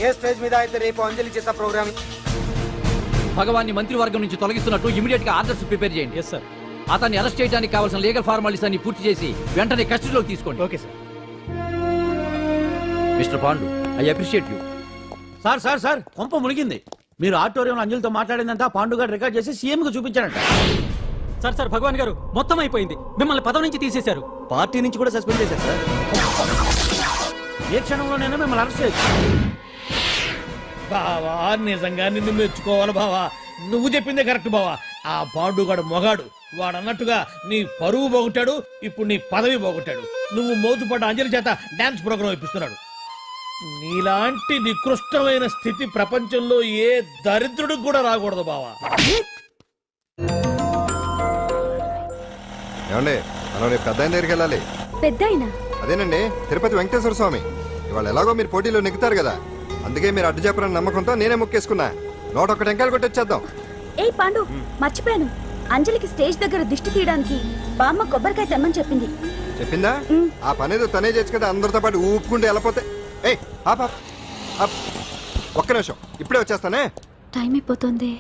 ఏ స్టేజ్ మీద అయితే రేపు అంజలి చేత ప్రోగ్రామ్ భగవాన్ని మంత్రివర్గం నుంచి తొలగిస్తున్నట్టు ఇమీడియట్ గా ఆర్డర్స్ ప్రిపేర్ చేయండి. Yes sir. అతన్ని అరెస్ట్ చేయడానికి కావాల్సిన లీగల్ ఫార్మాలిటీస్ అన్ని పూర్తి చేసి వెంటనే కస్టడీలోకి తీసుకోండి. Okay sir. Mister Pandu, I appreciate you. Sir sir sir కొంప మునిగింది. మీరు ఆడిటోరియంలో అంజలితో మాట్లాడిందంతా పాండు గారు రికార్డ్ చేసి సీఎం కు చూపించారంట. సార్ భగవాన్ గారు మొత్తం అయిపోయింది. మిమ్మల్ని పదవి నుంచి తీసేశారు. పార్టీ నుంచి కూడా సస్పెండ్ చేశారు సార్. ఏ క్షణంలోనైనా మిమ్మల్ని అరెస్ట్ చేయొచ్చు. బావా, నిజంగా నిన్ను మెచ్చుకోవాలి బావా. నువ్వు చెప్పిందే కరెక్ట్ బావా. ఆ పాండుగాడు మొగాడు. వాడు అన్నట్టుగా నీ పరువు పోగొట్టాడు, ఇప్పుడు నీ పదవి పోగొట్టాడు. నువ్వు మోతుపడ్డ అంజలి చేత డాన్స్ ప్రోగ్రాం ఇప్పిస్తున్నాడు. నీలాంటి నికృష్టమైన స్థితి ప్రపంచంలో ఏ దరిద్రుడికి కూడా రాకూడదు బావా. ఏమండి, మనం రేపు పెద్ద ఆయన దగ్గరికి వెళ్ళాలి. పెద్దాయనా? అదేనండి, తిరుపతి వెంకటేశ్వర స్వామి. ఇవాళ ఎలాగో మీరు పోటీలో నెగ్గుతారు కదా, అందుకే మీరు అడ్డు చెప్పరని నమ్మకంతో నేనే మొక్కేసుకున్నా. 101 టెంకాయలు కొట్టొచ్చేద్దాం. ఏయ్ పాండు, మర్చిపోయాను. అంజలికి స్టేజ్ దగ్గర దిష్టి తీయడానికి బామ్మ కొబ్బరికాయ తెమ్మని చెప్పింది. చెప్పిందా? ఆ పనేదో తనే చేయొచ్చు కదా, అందరితో పాటు ఊపుకుంటూ వెళ్ళపోతే. ఏయ్ ఒక్క నిమిషం, ఇప్పుడే వచ్చేస్తానే. టైం అయిపోతుంది.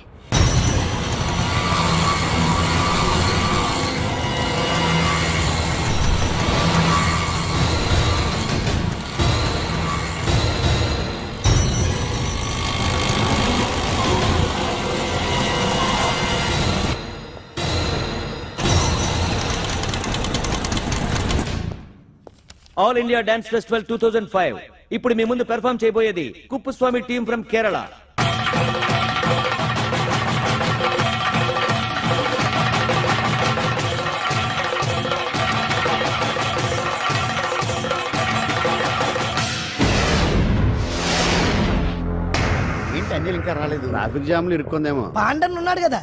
All India dance festival 2005. ఇప్పుడు మీ ముందు పెర్ఫార్మ్ చేయబోయేది కుప్పుస్వామి టీం ఫ్రమ్ కేరళ. అంజలి ఇంకా రాలేదు. ట్రాఫిక్ జామ్ లో ఇరుక్కుందేమో. పాండన్ ఉన్నాడు కదా.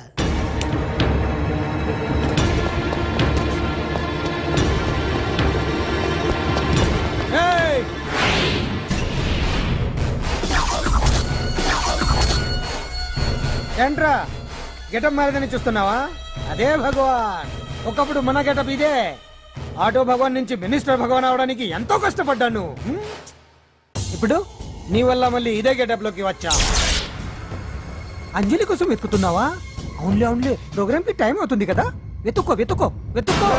ఏంట్రా గెటప్ మారదని చూస్తున్నావా? అదే భగవాన్. ఒకప్పుడు మన గెటప్ ఇదే. ఆటో భగవాన్ నుంచి మినిస్టర్ భగవాన్ అవడానికి ఎంతో కష్టపడ్డాను. ఇప్పుడు నీ వల్ల మళ్ళీ ఇదే గెటప్ లోకి వచ్చా. అంజలి కోసం వెతుకుతున్నావా? అవునులే అవునులే, ప్రోగ్రామ్ కి టైం అవుతుంది కదా. వెతుక్కో వెతుక్కో వెతుక్కో.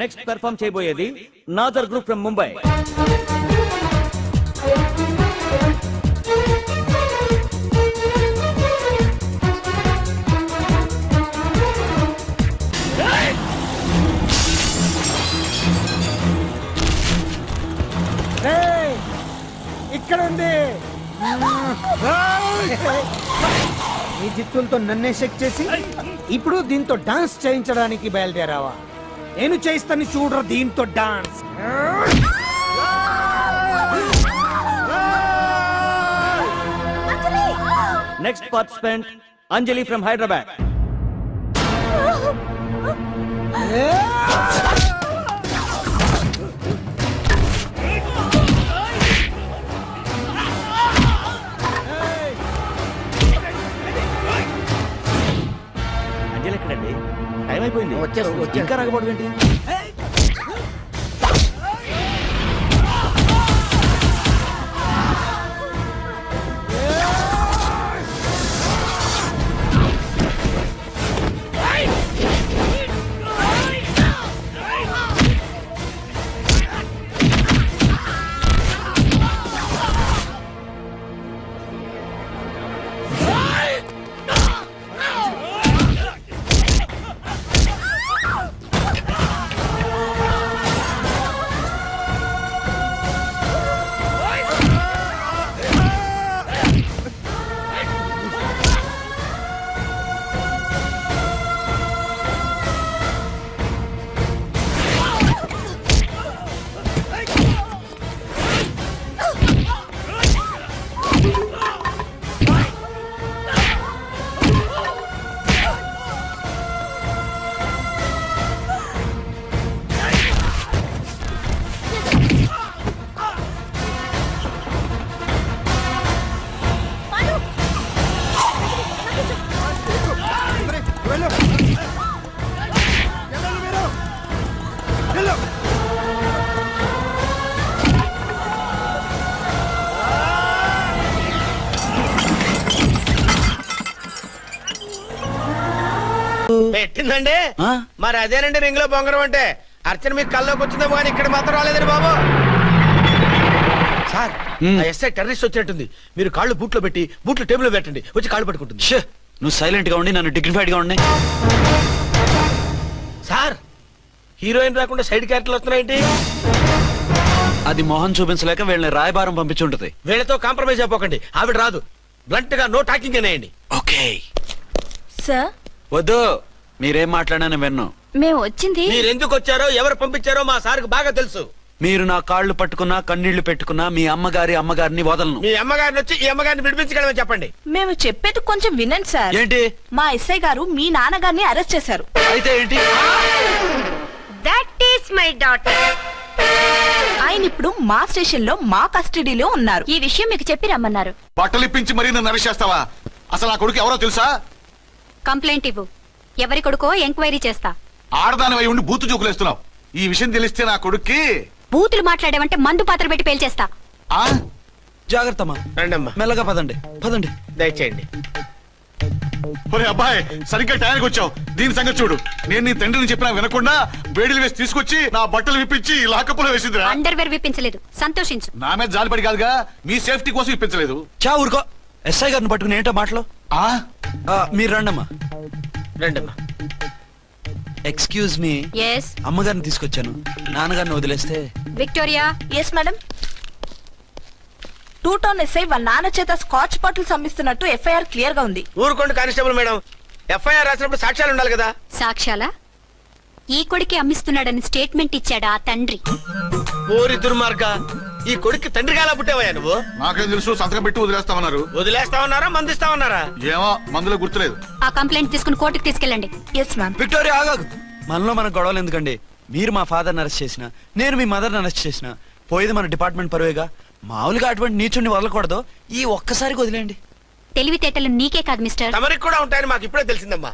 నెక్స్ట్ పెర్ఫామ్ చేయబోయేది నాదర్ గ్రూప్ ఫ్రమ్ ముంబై. ఇక్కడ ఉంది. ఈ జిత్తులతో నన్నే చెక్ చేసి ఇప్పుడు దీంతో డాన్స్ చేయించడానికి బయలుదేరావా? నేను చేయిస్తాను చూడరా దీంతో dance. Next participant Anjali from Hyderabad. Anjali ఎక్కడండి? టైం అయిపోయింది. ఇంకా రాకపోవడం ఏంటి? పెట్టిందండి. మరి అదేనండి రింగ్ లో బొంగరం అంటే. అర్చన మీకు కల్లోకి వచ్చిందేమో కానీ ఇక్కడ మాత్రం రాలేదండి బాబు. సార్ ఎస్ఐ టెర్రరిస్ట్ వచ్చినట్టుంది. మీరు కాళ్ళు బూట్లో పెట్టి బూట్లు టేబుల్ పెట్టండి, వచ్చి కాళ్ళు పట్టుకుంటుంది. నువ్వు సైలెంట్ గా ఉండి నన్ను డిగ్నిఫైడ్ గా ఉండి. సార్ హీరోయిన్ రాకుండా సైడ్ క్యారెక్టర్లు వస్తున్నాయేంటి? అది మొహం చూపించలేక వీళ్ళని రాయబారం పంపించుంటది. వీళ్ళతో కాంప్రమైజ్ అయిపోకండి. ఆవిడ రాదు. బ్లంట్ గా నో టాకింగ్ అనేయండి. ఓకే సార్ వద్దు, మీరేం మాట్లాడానని విన్ను. మేము వచ్చింది. మీరు ఎందుకు వచ్చారో ఎవరు పంపించారో మా సార్కి బాగా తెలుసు. మీరు నా కాళ్ళు పట్టుకున్నా కన్నీళ్లు పెట్టుకున్నా మీ అమ్మగారిని వదలను. మీ అమ్మగారిని వచ్చి ఈ అమ్మగారిని విడిపించగలమని చెప్పండి. మేము చెప్పేది కొంచెం వినండి సార్. ఏంటి? మా ఎస్ఐ గారు మీ నాన్నగారిని అరెస్ట్ చేశారు. అయితే ఏంటి? That is my daughter. ఆయన ఇప్పుడు మా స్టేషన్ లో మా కస్టడీలో ఉన్నారు. ఈ విషయం మీకు చెప్పి రమ్మన్నారు. బట్టలు ఇప్పించి మరీ నన్ను అరెస్ట్ చేస్తావా? అసలు నా కొడుకు ఎవరో తెలుసా? కంప్లైంట్ ఇవ్వు. ఎవరి కొడుకో ఎంక్వైరీ చేస్తా. ఆడదానివై ఉండి బూతు చూకులేస్తున్నావు. ఈ విషయం తెలిస్తే నా కొడుక్కి బూతులు మాట్లాడేవంటే మందు పాత్ర పెట్టి పేల్చేస్తా. జాగ్రత్తమ్మా. రండమ్మా. మెల్లగా పదండి పదండి. దయచేయండి. ఒరే అబ్బాయి, సరిగ్గా టైంకి వచ్చావు. దీని సంగతి చూడు. నేను నీ తండ్రిని చెప్పినా వినకుండా వేడిలు వేసి తీసుకొచ్చి నా బట్టలు విప్పించి లాకప్పులో వేసిందిరా. అండర్వేర్ విప్పించలేదు, సంతోషించు. నా మీద జాలిపడి కాదుగా, మీ సేఫ్టీ కోసం ఇప్పించలేదు. చా ఊరుకో. ఎస్ఐ గారిని పట్టుకుని ఏంటో మాటలు. మీరు రండమ్మా. రండమ్మా. Excuse me. ఎస్. అమ్మగారిని తీసుకొచ్చాను. నాన్నగారిని వదిలేస్తే. Victoria. Yes madam. 2 town SI వాళ్ళ నాన్న చేత స్కాచ్ బాటిల్స్ అమ్మిస్తున్నట్టు ఎఫ్ఐఆర్ క్లియర్ గా ఉంది. ఊరుకోండి కానిస్టేబుల్ మేడం. ఎఫ్ఐఆర్ రాసినప్పుడు సాక్ష్యాలు ఉండాలి కదా. సాక్ష్యాలా? ఈ కొడుకే అమ్మిస్తున్నాడని స్టేట్మెంట్ ఇచ్చాడా ఆ తండ్రి. ఊరి దుర్మార్గ. ఈ కొడుక్కి తండ్రిగా ఎలా పుట్టావయ్యా నువ్వు? నాకేం తెలుసు, సంతకం పెట్టి వదిలేస్తామన్నారు. వదిలేస్తామన్నారా మందిస్తామన్నారా? ఏమో మందులో గుర్తులేదు. ఆ కంప్లైంట్ తీసుకుని కోర్టుకి తీసుకెళ్ళండి. Yes ma'am. విక్టోరియా ఆగాగు. మనలో మన గొడవలు ఎందుకండి? మీరు మా ఫాదర్ని అరెస్ట్ చేసిన, నేను మీ మదర్ని అరెస్ట్ చేసిన, పోయేది మన డిపార్ట్మెంట్ పరువేగా. మామూలుగా అటువంటి నీచుడిని వదలకూడదు. ఈ ఒక్కసారికి వదిలేండి. తెలివితేటలు నీకే కాదు మిస్టర్, తమరికి కూడా ఉంటాయని మాకు ఇప్పుడే తెలిసిందమ్మా.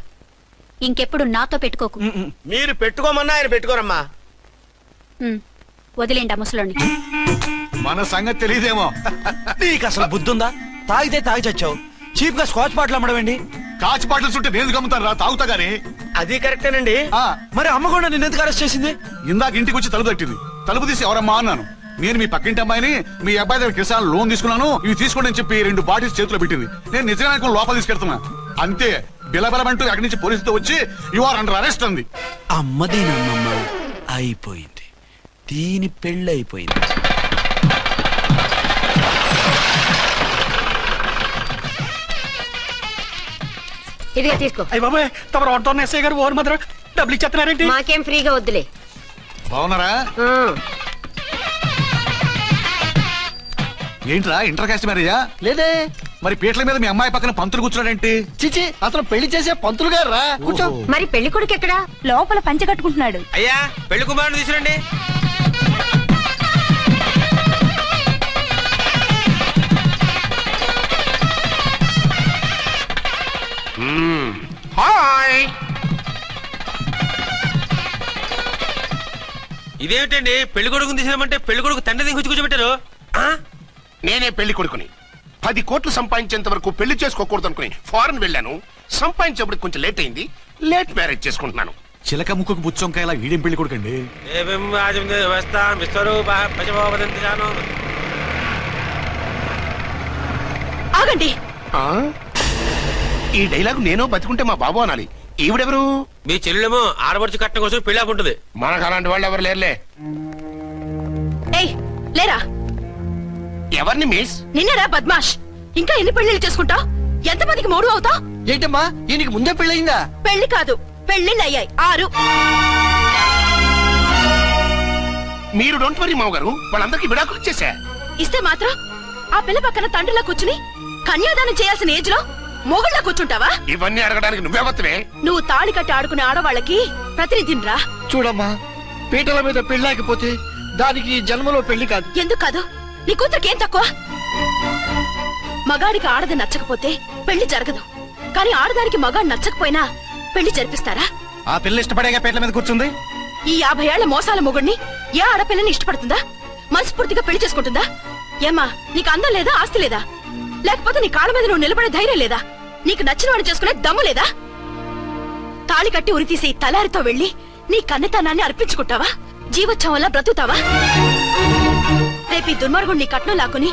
ఇంకెప్పుడు నాతో పెట్టుకోకు. మీరు పెట్టుకోమన్నా ఆయన పెట్టుకోరమ్మా. వదిలేండి ఆ ముసలోని. మన సంగతి తెలియదేమో. నీకు అసలు బుద్ధుందా? తాగితే తాగి చచ్చావు. చీప్ గా స్కాచ్ బాటిల్ అమ్మడమేంటి? కాచి పాటలు చుట్టూ నేను గమ్ముతాను రా, తాగుతా గానీ. అది కరెక్టేనండి. మరి అమ్మ కూడా నిన్ను ఎందుకు అరెస్ట్ చేసింది? ఇందాక ఇంటికి వచ్చి తలుపు తట్టింది. తలుపు తీసి ఎవరమ్మా అన్నాను. నేను మీ పక్కింటి అమ్మాయిని, మీ అబ్బాయి దగ్గర కిసాన్ లోన్ తీసుకున్నాను, ఇవి తీసుకోండి అని చెప్పి 2 బాటిల్స్ చేతిలో పెట్టింది. నేను నిజంగా లోపల తీసుకెళ్తున్నా. అంతే, బిలబలమంటూ అక్కడి నుంచి పోలీసుతో వచ్చి యు ఆర్ అండర్ అరెస్ట్ అంది. అమ్మదేనమ్మమ్మ అయిపోయింది. దీని పెళ్ళి అయిపోయింది. ఇదిగా తీసుకో. అయ్య బాబాయ్, తమరు ఆటో ఎస్ఐ గారు ఓన్ మాత్రం డబ్బులు ఇచ్చేస్తున్నారేంటి? మాకేం ఫ్రీగా వద్దులే. బాగున్నారా? ఏంట్రా ఇంటర్ కాస్ట్ మ్యారేజా? లేదే. మరి పీటల మీద మీ అమ్మాయి పక్కన పంతులు కూర్చున్నాడేంటి? చిచి, అసలు పెళ్లి చేసే పంతులు గారు రా. కూర్చో. మరి పెళ్లి కొడుకు ఎక్కడా? లోపల పంచె కట్టుకుంటున్నాడు. అయ్యా పెళ్లి కుమారుని తీసుకురండి. హాయ్. ఇదేమిటండి పెళ్లి కొడుకుని తీసినామంటే పెళ్లి కొడుకు తండ్రి దిగి కూర్చోబెట్టారు. నేనే పెళ్లి కొడుకుని. 10 కోట్లు సంపాదించేంత వరకు పెళ్లి చేసుకోకూడదు అనుకుని ఫారెన్ వెళ్ళాను. సంపాదించేప్పుడు కొంచెం లేట్ అయింది. లేట్ మ్యారేజ్ చేసుకుంటున్నాను. చిలక ముక్కుకు బుచ్చొంకాయలా వీడేం పెళ్లి కొడుకండి? ఆగండి. ఈ డైలాగ్ నేను బతుకుంటే మా బాబు అనాలి. ఈవిడెవరు? మీ చెల్లెమో ఆడబడుచు కట్టడం కోసం పెళ్లి ఆకుంటుంది. మనకు అలాంటి వాళ్ళు ఎవరు లేరులే. ఏయ్ లేరా. ఎవరిని మిస్? నిన్నరా బద్మాష్. ఇంకా ఎన్ని పెళ్లిళ్ళు చేసుకుంటావు? ఎంతమందికి మూడు అవుతావు? ఏంటమ్మా, ఈయనకి ముందే పెళ్ళయిందా? పెళ్లి కాదు, పెళ్లిళ్ళు అయ్యాయి 6. మీరు డోంట్ వరీ మావ గారు, వాళ్ళందరికీ విడాకులు ఇచ్చేసా. ఇస్తే మాత్రం ఆ పిల్ల పక్కన తండ్రిలా కూర్చుని కన్యాదానం చేయాల్సిన ఏజ్ లో మొగుళ్ళ కూర్చుంటావా? ఇవన్నీ అడగడానికి నువ్వెవత్తవే? నువ్వు తాళి కట్టి ఆడుకునే ఆడవాళ్ళకి ప్రతినిధిరా. చూడమ్మా, పీటల మీద పెళ్ళాకపోతే దానికి జన్మలో పెళ్లి కాదు. ఎందుకు కాదు? నీ కూతురికేం తక్కువ? మగాడికి ఆడది నచ్చకపోతే పెళ్లి జరగదు. కానీ ఆడదానికి మగాడు నచ్చకపోయినా పెళ్లి జరిపిస్తారా? ఆ పిల్ల ఇష్టపడేగా పీటల మీద కూర్చుంది. ఈ 50 ఏళ్ల మోసాల మొగుడిని ఏ ఆడపిల్లని ఇష్టపడుతుందా? మనస్ఫూర్తిగా పెళ్లి చేసుకుంటుందా? ఏమ్మా, నీకు అందం లేదా, ఆస్తి లేదా? లేకపోతే నీ కాళ్ళ మీద నువ్వు నిలబడే ధైర్యం లేదా? నీకు నచ్చిన వాడిని చేసుకునే దమ్ము లేదా? తాళి కట్టి ఉరితీసి తలారితో వెళ్లి నీ కన్నెతనాన్ని అర్పించుకుంటావా? జీవోత్సవంలా బ్రతుకుతావా? రేపు ఈ దుర్మార్గుడు నీ కట్నం లాక్కుని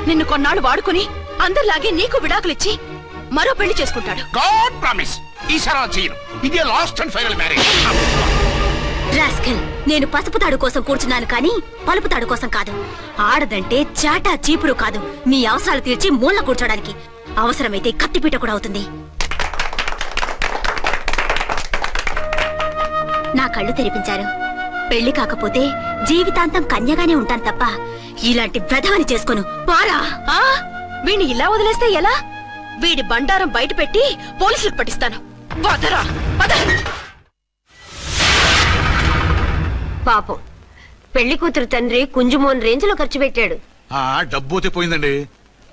నిన్ను కొన్నాళ్ళు వాడుకుని అందరిలాగే నీకు విడాకులిచ్చి మరో పెళ్లి చేసుకుంటాడు. గాడ్ ప్రామిస్, ఈసారి చేయను. ఇదే last and final marriage. Rascal, నేను పసుపు తాడు కోసం కూర్చున్నాను కానీ పలుపు తాడు కోసం కాదు. ఆడదంటే చాటా చీపురు కాదు, నీ అవసరాలు తీర్చి మూల కూర్చోడానికి. అవసరమైతే కత్తిపీట కూడా అవుతుంది. నా కళ్ళు తెరిపించారు. పెళ్లి కాకపోతే జీవితాంతం కన్యగానే ఉంటాను తప్ప ఇలాంటి బ్రధవని చేసుకోను. పారా. వీణ్ణి ఇలా వదిలేస్తే ఎలా? వీడి బండారం బయట పెట్టి పోలీసులకు పట్టిస్తాను. వదరా, వద. పాపం పెళ్లి కూతురు తండ్రి కుంజుమోన్ రేంజ్ లో ఖర్చు పెట్టాడు. డబ్బు అయితే పోయిందండి,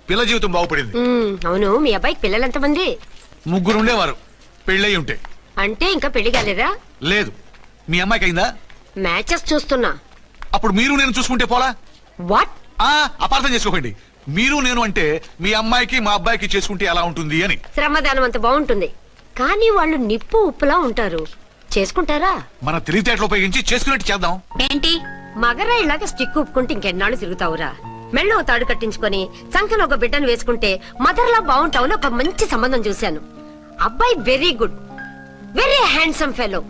పిల్ల జీవితం బాగుపడింది. అవును, మీ అబ్బాయికి పిల్లలెంతమంది? 3 ఉండేవారు, పెళ్ళయి ఉంటే. అంటే ఇంకా పెళ్లి కాలేదా? లేదు. మీ అమ్మాయికి అయిందా? మ్యాచెస్ చూస్తున్నా. అప్పుడు మీరు నేను చూసుకుంటే పోలా? వాట్? అపార్థం చేసుకోకండి. మీరు నేను అంటే మీ అమ్మాయికి మా అబ్బాయికి చేసుకుంటే ఎలా ఉంటుంది అని. శ్రమదానం అంత బాగుంటుంది, కానీ వాళ్ళు నిప్పు ఉప్పులా ఉంటారు. చేసుకుంటారా? మన తెలివితేటలు ఉపయోగించి చేసుకున్నట్టు చేద్దాం. ఏంటి మగరా ఇలాగ స్టిక్ ఉప్పుకుంటే ఇంకెన్నాళ్ళు తిరుగుతావురా? మెళ్ళో తాడు కట్టించుకొని సంఖ్యలో ఒక బిడ్డను వేసుకుంటే మదర్లా బాగుంటావుని ఒక మంచి సంబంధం చూశాను. అబ్బాయి very good, very handsome fellow,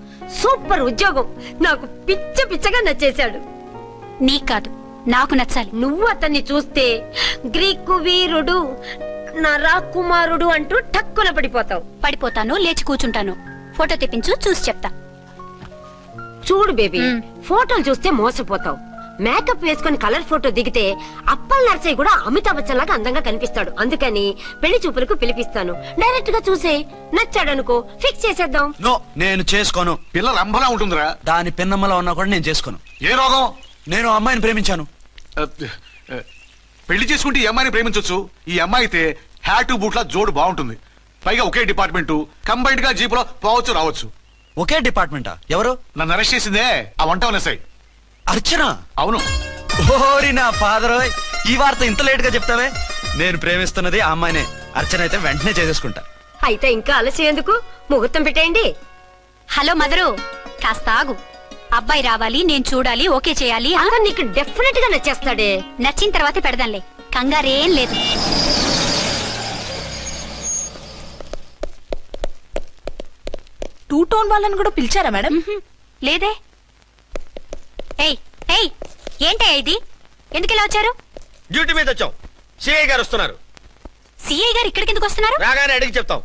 super ఉద్యోగం. నాకు పిచ్చ పిచ్చగా నచ్చేశాడు. నీకు కాదు, నాకు నచ్చాలి. నువ్వు అతన్ని చూస్తే గ్రీకు వీరుడు, నరాకుమారుడు అంటూ టక్కున పడిపోతావు. పడిపోతాను, లేచి కూర్చుంటాను. ఫోటో తెప్పించు, చూసి చెప్తా. చూడు బేబీ, ఫోటోలు చూస్తే మోసపోతావు. మేకప్ వేసుకొని కలర్ ఫోటో దిగితే అప్పల్ నర్సయ్య కూడా అమితాబ్ బచ్చన్ లాగా అందంగా కనిపిస్తాడు. అందుకని పెళ్లి చూపులకు పిలిపిస్తాను. డైరెక్ట్ గా చూసే నచ్చాడనుకో ఫిక్స్ చేసేద్దాం. నో, నేను చేసుకోను. పిల్ల రంభలా ఉంటుందిరా. దాని పిన్నమ్మలో ఉన్నా కూడా నేను చేసుకోను. ఏ రోగం? నేను ఆ అమ్మాయిని ప్రేమించాను. పెళ్లి చేసుకుంటే ఈ అమ్మాయిని ప్రేమించొచ్చు. ఈ అమ్మాయి అయితే హ్యాటు బూట్ల జోడు బాగుంటుంది. పైగా ఒకే డిపార్ట్మెంట్, కంబైన్డ్ గా జీపులో పోవచ్చు రావచ్చు. ఒకే డిపార్ట్మెంటా? ఎవరు? నన్ను అరెస్ట్ చేసిందే ఆ వంట ఉన్నసాయి. అర్చన? అవును. ఓరి నా ఫాదర్, ఈ వార్త ఇంత లేట్ గా చెప్తావే. నేను ప్రేమిస్తున్నది ఆ అమ్మాయినే. అర్చన అయితే వెంటనే చేసేసుకుంటా. అయితే ఇంకా ఆలస్యం ఎందుకు, ముహూర్తం పెట్టేయండి. హలో మదరు, కాస్త ఆగు. అబ్బాయి రావాలి, నేను చూడాలి, ఓకే చేయాలి. అతను నీకు డెఫినెట్ గా నచ్చేస్తాడే. నచ్చిన తర్వాత పెడదాంలే, కంగారేం లేదు. టూ టోన్ వాళ్ళని కూడా పిలిచారా మేడం? లేదే. ఏయ్ ఏయ్, ఏంటయ్యా ఇది? ఎందుకు ఇలా వచ్చారు? డ్యూటీ మీద వచ్చాం. సిఐ గారు వస్తున్నారు. సిఐ గారు ఇక్కడికి ఎందుకు వస్తున్నారు? రాగానే అడిగి చెప్తాం.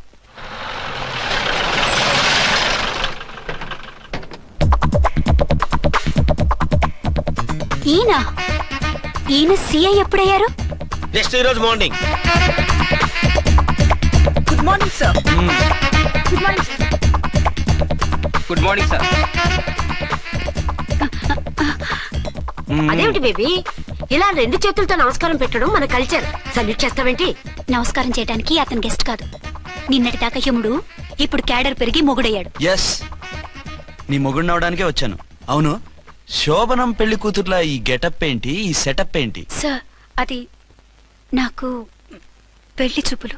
ఈయన సిఐ ఎప్పుడయ్యారు? జస్ట్ ఈ రోజు morning. Good morning sir. Good morning sir. Good morning sir. అదేమిటి బేబీ, ఇలా రెండు చేతులతో నమస్కారం పెట్టడం మన కల్చర్. సల్యూట్ చేస్తావేంటి? నమస్కారం చేయడానికి అతను గెస్ట్ కాదు. నిన్నటి దాకా యముడు, ఇప్పుడు క్యాడర్ పెరిగి మొగుడయ్యాడు. ఎస్, నీ మొగుడిని అవడానికే వచ్చాను. అవును, శోభనం పెళ్లి కూతుర్లా ఈ గెటప్ ఏంటి, ఈ సెటప్ ఏంటి? సార్, అది నాకు పెళ్లి చూపులు.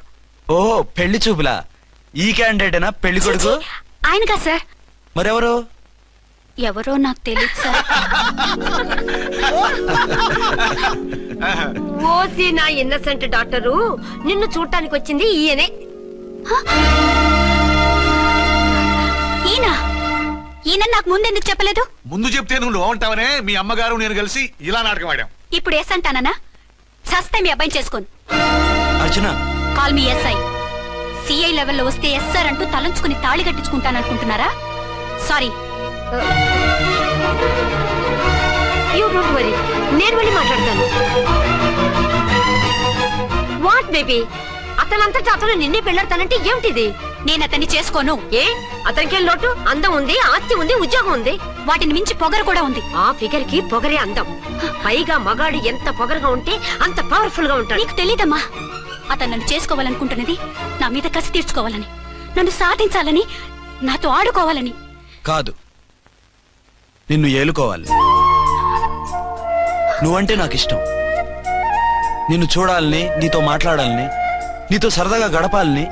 ఓ, పెళ్లి చూపులా? ఈ క్యాండిడేటేనా పెళ్లి కొడుకు? ఆయనగా సార్. మరెవరు? ఎవరో నాకు తెలియదు సార్. ఓసి నా ఇన్నసెంట్ డాక్టరు, నిన్ను చూడటానికి వచ్చింది ఈయనే. ఈయన నాకు ముందెందుకు చెప్పలేదు? ముందు చెప్తే నువ్వు బాగుంటావనే మీ అమ్మగారు నేను కలిసి ఇలా నాటకం ఆడాం. ఇప్పుడు ఎస్ అంటానా? సస్తే మీ అబ్బాయిని చేసుకోను. అర్చన, కాల్ మీ ఎస్ఐ. సిఐ లెవెల్లో వస్తే ఎస్ఆర్ అంటూ తలంచుకుని తాళి కట్టించుకుంటాననుకుంటున్నారా? సారీ. యూ డోంట్ వరీ, నేను వెళ్ళి మాట్లాడతాను. వాట్ బేబీ, అతనంతటా అతను నిన్నే పెళ్ళాడతానంటే ఏమిటిది? నేను అతన్ని చేసుకోను. ఏ, అతనికేం లోటు? అందం ఉంది, ఆస్తి ఉంది, ఉద్యోగం ఉంది. వాటిని మించి పొగరు కూడా ఉంది. ఆ ఫిగర్ కి పొగరే అందం. పైగా మగాడు ఎంత పొగరుగా ఉంటే అంత పవర్ఫుల్ గా ఉంటాడు. నీకు తెలీదమ్మా, అతను నన్ను చేసుకోవాలనుకుంటున్నది నా మీద కసి తీర్చుకోవాలని, నన్ను సాధించాలని, నాతో ఆడుకోవాలని కాదు, నిన్ను ఏలుకోవాలి. నువ్వంటే నాకు ఇష్టం. నిన్ను చూడాలని, నీతో మాట్లాడాలని, నీతో సరదాగా గడపాలని,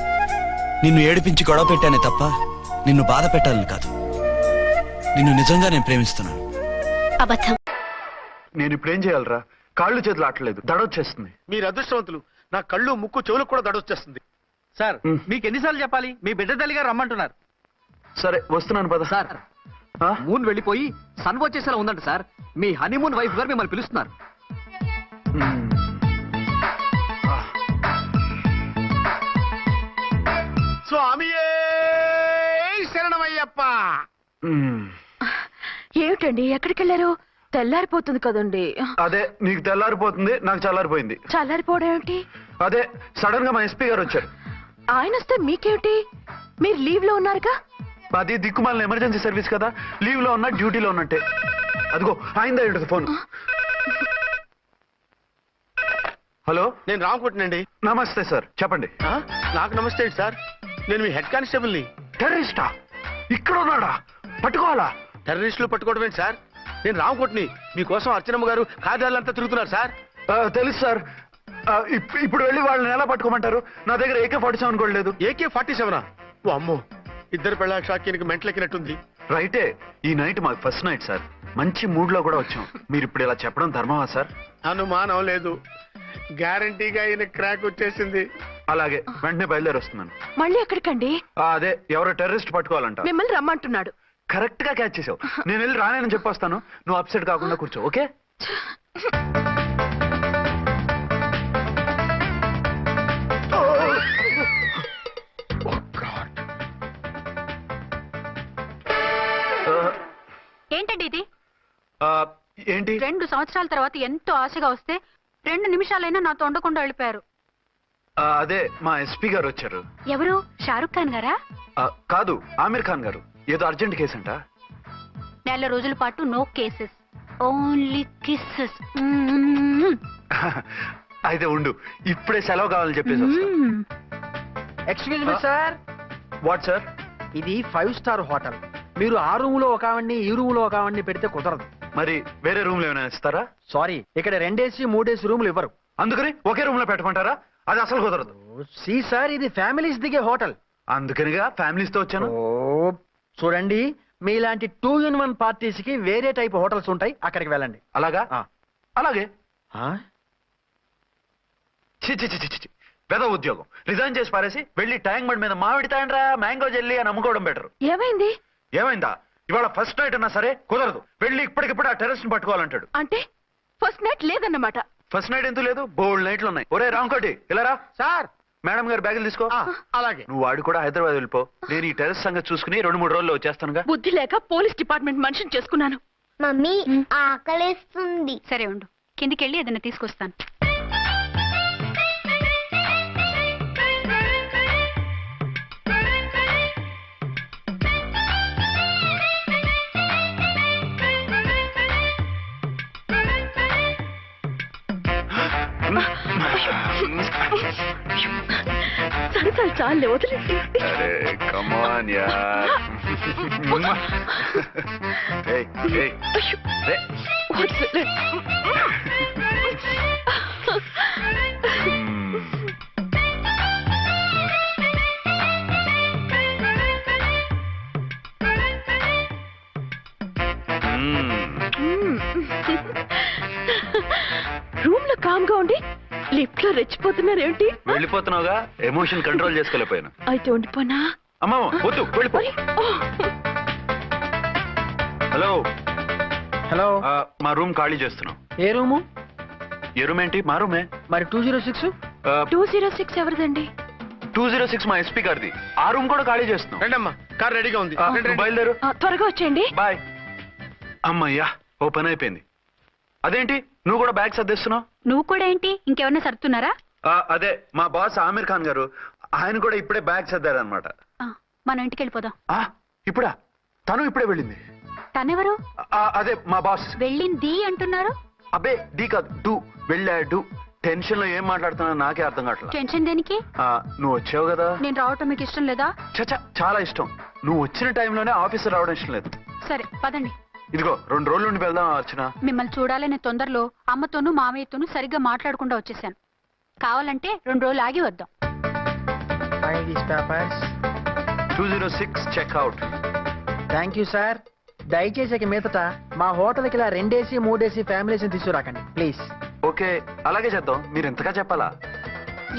నిన్ను ఏడిపించి గొడవ పెట్టానే తప్ప నిన్ను బాధ పెట్టాలని కాదు. నిన్ను నిజంగా నేను ప్రేమిస్తున్నాను. అబద్ధం. నేను ఇప్పుడు ఏం చేయాలరా? కాళ్ళు చేతులు ఆటలేదు, దడొచ్చేస్తుంది. మీరు అదృష్టవంతులు. నా కళ్ళు, ముక్కు, చెవులకు కూడా దడొచ్చేస్తుంది. సార్, మీకు ఎన్నిసార్లు చెప్పాలి? మీ బిడ్డ తల్లి గారు రమ్మంటున్నారు. సరే, వస్తున్నాను పద. సార్, మూన్ వెళ్ళిపోయి సన్ వచ్చేసేలా ఉందంట సార్. మీ హనీమూన్ వైఫ్ గారు మిమ్మల్ని పిలుస్తున్నారు. స్వామియే శరణమయ్యప్ప. ఏమిటండి, ఎక్కడికి వెళ్ళారు? తెల్లారిపోతుంది కదండి. అదే, నీకు తెల్లారిపోతుంది, నాకు చల్లారిపోయింది. చల్లారిపోవడం ఏమిటి? అదే, సడన్ గా మా ఎస్పీ గారు వచ్చారు. ఆయన వస్తే మీకేమిటి? మీరు లీవ్ లో ఉన్నారుగా. అది దిక్కుమాలిన ఎమర్జెన్సీ సర్వీస్ కదా, లీవ్ లో ఉన్నా డ్యూటీలో ఉన్నట్టే. అదిగో ఆయన ఫోన్. హలో, నేను రామకుంటునండి. నమస్తే సార్, చెప్పండి. నాకు నమస్తే సార్, నేను మీ హెడ్ కానిస్టేబుల్ ని. టెర్రరిస్టా? ఇక్కడ ఉన్నాడా? పట్టుకోవాలా? టెర్రరిస్టులు పట్టుకోవడమే సార్. నేను రామకుంటుని. మీకోసం అర్చనమ్మ గారు కార్యాలంతా తిరుగుతున్నారు సార్. తెలుసు సార్. ఇప్పుడు వెళ్ళి వాళ్ళని ఎలా పట్టుకోమంటారు? నా దగ్గర AK-47 కూడా లేదు. AK-47? ఓ అమ్మో, ఇద్దరు పెళ్ళ షాకీనికి మెంటలెక్కినట్టుంది. రైటే, ఈ నైట్ మాకు ఫస్ట్ నైట్ సార్. మంచి మూడ్ లో కూడా వచ్చాం. మీరు ఇప్పుడు ఇలా చెప్పడం ధర్మమా సార్? అనుమానం లేదు, గ్యారంటీగా ఈయన క్రాక్ వచ్చేసింది. అలాగే, వెంటనే బయలుదేరి వస్తున్నాను. మళ్ళీ ఎక్కడికండి? అదే, ఎవరో టెర్రరిస్ట్ పట్టుకోవాలంట. మిమ్మల్ని రమ్మంటున్నాడు. కరెక్ట్ గా క్యాచ్ చేసావు. నేను వెళ్ళి రానని చెప్పొస్తాను, నువ్వు అప్సెట్ కాకుండా కూర్చో, ఓకే? ఏంటండి ఇది? ఏంటి 2 సంవత్సరాల తర్వాత ఎంతో ఆశగా వస్తే 2 నిమిషాలైనా నాతో ఉండకుండా వెళ్ళిపోయారు. అదే మా ఎస్పీ గారు వచ్చారు. ఎవరు? షారుఖ్ ఖాన్ గారా? కాదు, ఆమీర్ ఖాన్ గారు. ఏదో అర్జెంట్ కేసు అంట. 4 రోజుల పాటు నో కేసెస్, ఓన్లీ కిస్సెస్. అయితే ఉండు, ఇప్పుడే సెలవు కావాలని చెప్పేసి. Excuse me sir, what sir? ఇది 5 స్టార్ హోటల్. మీరు ఆ రూమ్ లో ఒక ఆవిడ్ని, ఈ రూమ్ లో ఒక ఆవిడ్ని పెడితే కుదరదు. మరి వేరే రూమ్ లో ఏమైనా ఇస్తారా? సారీ, ఇక్కడ 2 AC 3 AC రూములు ఇవ్వరు. అందుకని ఒకే రూమ్ లో పెట్టమంటారా? అది అసలు కుదరదు. సి సార్, ఇది ఫ్యామిలీస్ దిగే హోటల్. అందుకనిగా ఫ్యామిలీస్ తో వచ్చాను. చూడండి, మీలాంటి 2-in-1 పార్టీస్ కి వేరే టైప్ హోటల్స్ ఉంటాయి, అక్కడికి వెళ్ళండి. అలాగా? అలాగే. పెద్ద ఉద్యోగం రిజైన్ చేసి పారేసి వెళ్ళి ట్యాంక్ బండ్ మీద మామిడి తాండ్రా మ్యాంగో జెల్లీ అని అమ్ముకోవడం బెటర్. ఏమైంది? ఏమైందా? ఇవాళ ఫస్ట్ నైట్ అన్నా సరే కుదరదు. వెళ్ళి ఇప్పటికిప్పుడు ఆ టెర్రస్ ని పట్టుకోవాలంటాడు. అంటే ఫస్ట్ నైట్ లేదన్నమాట. ఫస్ట్ నైట్ ఎందుకు లేదు? బోల్డ్ నైట్లు ఉన్నాయి. ఒరే రాంకోటి ఇలా రా. సార్, మేడం గారు బ్యాగులు తీసుకో. అలాగే. నువ్వు వాడు కూడా హైదరాబాద్ వెళ్ళిపో. నేను ఈ టెర్రస్ సంగతి చూసుకుని 2-3 రోజుల్లో వచ్చేస్తానుగా. బుద్ధి లేక పోలీస్ డిపార్ట్మెంట్ మనిషిని చేసుకున్నాను. మమ్మీ ఆకలేస్తుంది. సరే ఉండు, కిందికెళ్ళి ఏదైనా తీసుకొస్తాను. సరే చాలే, వదిలేసి. అరే కమాన్ యార్. ఏయ్ ఏయ్ రే. రూమ్ లో కామ్ గా ఉండి లిఫ్ట్ లో రెచ్చిపోతున్నారేంటి? వెళ్ళిపోతున్నావుగా, ఎమోషన్ కంట్రోల్ చేసుకోలేకపోయాను. అయితే ఉండిపోనా? అమ్మా వద్దు, వెళ్ళిపో. హలో హలో, మా రూమ్ ఖాళీ చేస్తున్నాం. ఏ రూము? ఏ రూమ్ ఏంటి? మా రూమే. మరి 206? 206 ఎవరిదండి? 206 మా ఎస్పీ గారిది. ఆ రూమ్ కూడా ఖాళీ చేస్తున్నాం. రండమ్మా, కార్ రెడీగా ఉంది. నువ్వు బయలుదేరు. త్వరగా వచ్చేయండి. బాయ్. అమ్మయ్యా, ఓ పని అయిపోయింది. అదేంటి నువ్వు కూడా బ్యాగ్ సర్దిస్తున్నావు? నువ్వు కూడా ఏంటి, ఇంకెవరన్నా సర్దుతున్నారా? అదే మా బాస్ ఆమీర్ ఖాన్ గారు, ఆయన కూడా ఇప్పుడే బ్యాగ్ సర్దారనమాట. మనం ఇంటికి వెళ్ళిపోదాం. ఇప్పుడా? తను ఇప్పుడే వెళ్ళింది. తనెవరు? అదే మా బాస్. వెళ్ళింది అంటున్నారు. అబ్బే డీ కాదు, డూ. వెళ్ళాడు. టెన్షన్ లో ఏం మాట్లాడుతున్నా నాకే అర్థం కావట్లేదు. టెన్షన్ దేనికి? నువ్వు వచ్చావు కదా. నేను రావటం మీకు ఇష్టం లేదా? చచ్చా, చాలా ఇష్టం. నువ్వు వచ్చిన టైంలోనే ఆఫీసర్ రావడం ఇష్టం లేదు. సరే పదండి. ఇదిగో 2 రోజుల నుండి వెళ్దాం అర్చన. మిమ్మల్ని చూడాలనే తొందరలో అమ్మతోనూ మామయ్యతోనూ సరిగ్గా మాట్లాడకుండా వచ్చేసాను. కావాలంటే 2 రోజులు ఆగి వద్దాం. 206 చెక్అవుట్. Thank you sir. దయచేసి మీదట మా హోటల్కి ఇలా 2 AC 3 AC ఫ్యామిలీస్ తీసుకురాకండి ప్లీజ్. ఓకే, అలాగే చేద్దాం. మీరు ఎంతగా చెప్పాలా?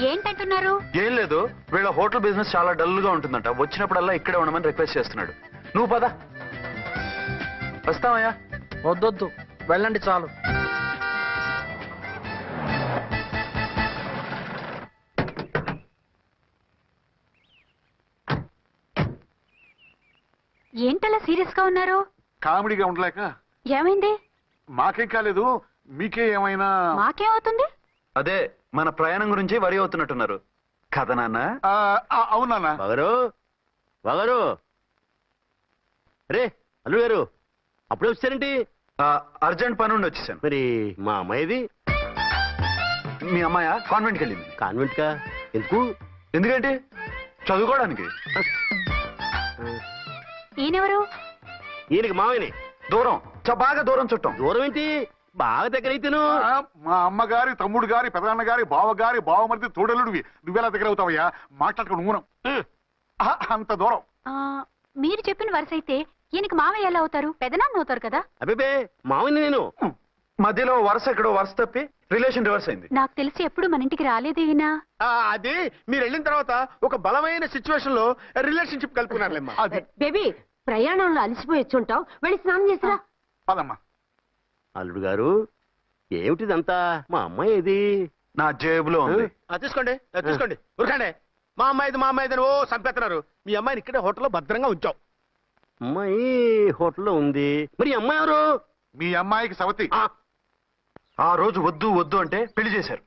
ఏంటంటున్నారు? ఏం లేదు, వీళ్ళ హోటల్ బిజినెస్ చాలా డల్ గా ఉంటుందంట. వచ్చినప్పుడల్లా ఇక్కడే ఉండమని రిక్వెస్ట్ చేస్తున్నాడు. నువ్వు పద. వస్తావయ్యా? వద్దొద్దు, వెళ్ళండి చాలు. ఏంటలా సీరియస్ గా ఉన్నారు? కామెడీగా ఉండలేక. ఏమైంది? మాకేం కాలేదు, మీకే ఏమైనా? మాకేమవుతుంది? అదే మన ప్రయాణం గురించి వరి అవుతున్నట్టున్నారు కదా నాన్న? అవునా వగరు రే అల్లు గారు, అప్పుడే వచ్చారేంటి? అర్జెంట్ పని ఉండి వచ్చేసాను. మరి మా అమ్మాయిది? మీ అమ్మాయ కాన్వెంట్కి వెళ్ళింది. కాన్వెంట్ కా? ఎందుకు? ఎందుకంటే చదువుకోవడానికి. ఈయనెవరు? ఈయనకి మావయ్యనే. దూరం, బాగా దూరం చుట్టాం. దూరం ఏంటి, బాగా దగ్గర అయితేను. మా అమ్మగారి, తమ్ముడు గారి, పెదనాన్న గారి, బావగారి, బావమరిది, తోడలుడివి. నువ్వెలా దగ్గర అవుతావయ్యా? మాట్లాడుకుని ఊనం. అంత దూరం. మీరు చెప్పిన వరుస అయితే ఈయనకి మామయ్య ఎలా అవుతారు? పెదనాన్న అవుతారు కదా. అబ్బే మావయ్య నేను. మధ్యలో వరుస ఎక్కడో వరుస తప్పి రిలేషన్ రివర్స్ అయింది. నాకు తెలిసి ఎప్పుడు మన ఇంటికి రాలేదు ఈయన. అది మీరు వెళ్ళిన తర్వాత ఒక బలమైన సిచ్యువేషన్ లో రిలేషన్షిప్ కలుపుకున్నారులేమ్మా. అది బేబీ, ప్రయాణంలో అలసిపోయి వచ్చుంటావు, వెళ్ళి స్నానం చేసిరా. పదమ్మా. అల్లుడు గారు, ఏమిటిదంతా? మా అమ్మాయి ఏది? నా జేబులో ఉంది. తీసుకోండి తీసుకోండి, ఉరకండి. మా అమ్మాయిది అని ఓ చంపేస్తున్నారు. మీ అమ్మాయిని ఇక్కడే హోటల్లో భద్రంగా ఉంచావు. అమ్మాయి హోటల్లో ఉంది. మరి అమ్మాయి ఎవరు? మీ అమ్మాయికి సవతి. ఆ రోజు వద్దు వద్దు అంటే పెళ్లి చేశారు.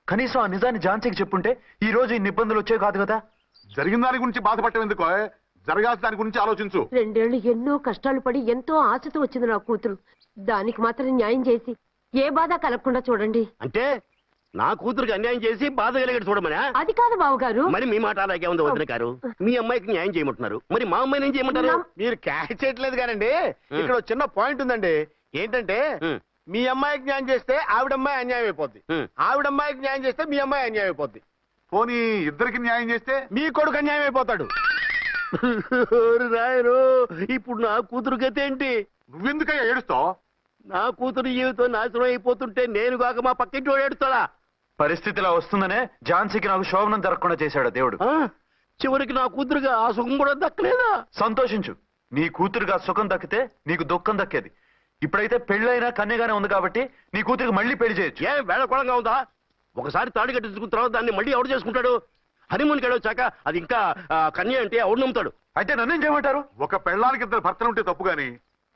కనీసం ఆ నిజాన్ని ఝాన్సీకి చెప్పుంటే ఈ రోజు ఇన్ని ఇబ్బందులు వచ్చే కాదు కదా. జరిగిన దాని గురించి బాధపడటం ఎందుకో, జరగాల్సిన దాని గురించి ఆలోచించు. 2 ఏళ్లు ఎన్నో కష్టాలు పడి ఎంతో ఆశతో వచ్చింది నా కూతురు. దానికి మాత్రం న్యాయం చేసి ఏ బాధ కలగకుండా చూడండి. అంటే నా కూతురికి అన్యాయం చేసి బాధ కలిగేది చూడమనా? అది కాదు బావగారు. మరి మీ మాట అలాగే ఉంది వదిన గారు. మీ అమ్మాయికి న్యాయం చేయమంటున్నారు, మరి మా అమ్మాయిని ఏం చేయమంటారు? మీరు క్యాచ్ చేయట్లేదు కానండి. ఇక్కడ ఒక చిన్న పాయింట్ ఉందండి. ఏంటంటే మీ అమ్మాయికి న్యాయం చేస్తే ఆవిడమ్మాయి అన్యాయం అయిపోద్ది, ఆవిడమ్మాయికి న్యాయం చేస్తే మీ అమ్మాయి అన్యాయం అయిపోద్ది. పోనీ ఇద్దరికి న్యాయం చేస్తే మీ కొడుకు అన్యాయం అయిపోతాడు. రాయరు, ఇప్పుడు నా కూతురు గతి ఏంటి? నువ్వెందుకయ్యా ఏడుస్తావు? నా కూతురు జీవితం నాశనం అయిపోతుంటే నేను కాక మా పక్కింటి వాడు ఏడుస్తాడా? పరిస్థితి ఇలా వస్తుందనే ఝాన్సీకి నాకు శోభనం జరగకుండా చేశాడు దేవుడు. చివరికి నా కూతురుగా ఆ సుఖం కూడా దక్కలేదా? సంతోషించు, నీ కూతురుగా సుఖం దక్కితే నీకు దుఃఖం దక్కేది. ఇప్పుడైతే పెళ్ళైనా కన్యగానే ఉంది కాబట్టి నీ కూతురికి మళ్ళీ పెళ్లి చేయొచ్చు. ఏ వేళకోళంగా ఉందా? ఒకసారి తాడి కట్టించుకున్న తర్వాత దాన్ని మళ్ళీ ఎవడు చేసుకుంటాడు? హనీమూన్కి వచ్చాక అది ఇంకా కన్య అంటే ఎవడు నమ్ముతాడు? అయితే నన్నేం చేయమంటారు? ఒక పెళ్ళానికి 2 భర్తలు ఉంటే తప్పు గాని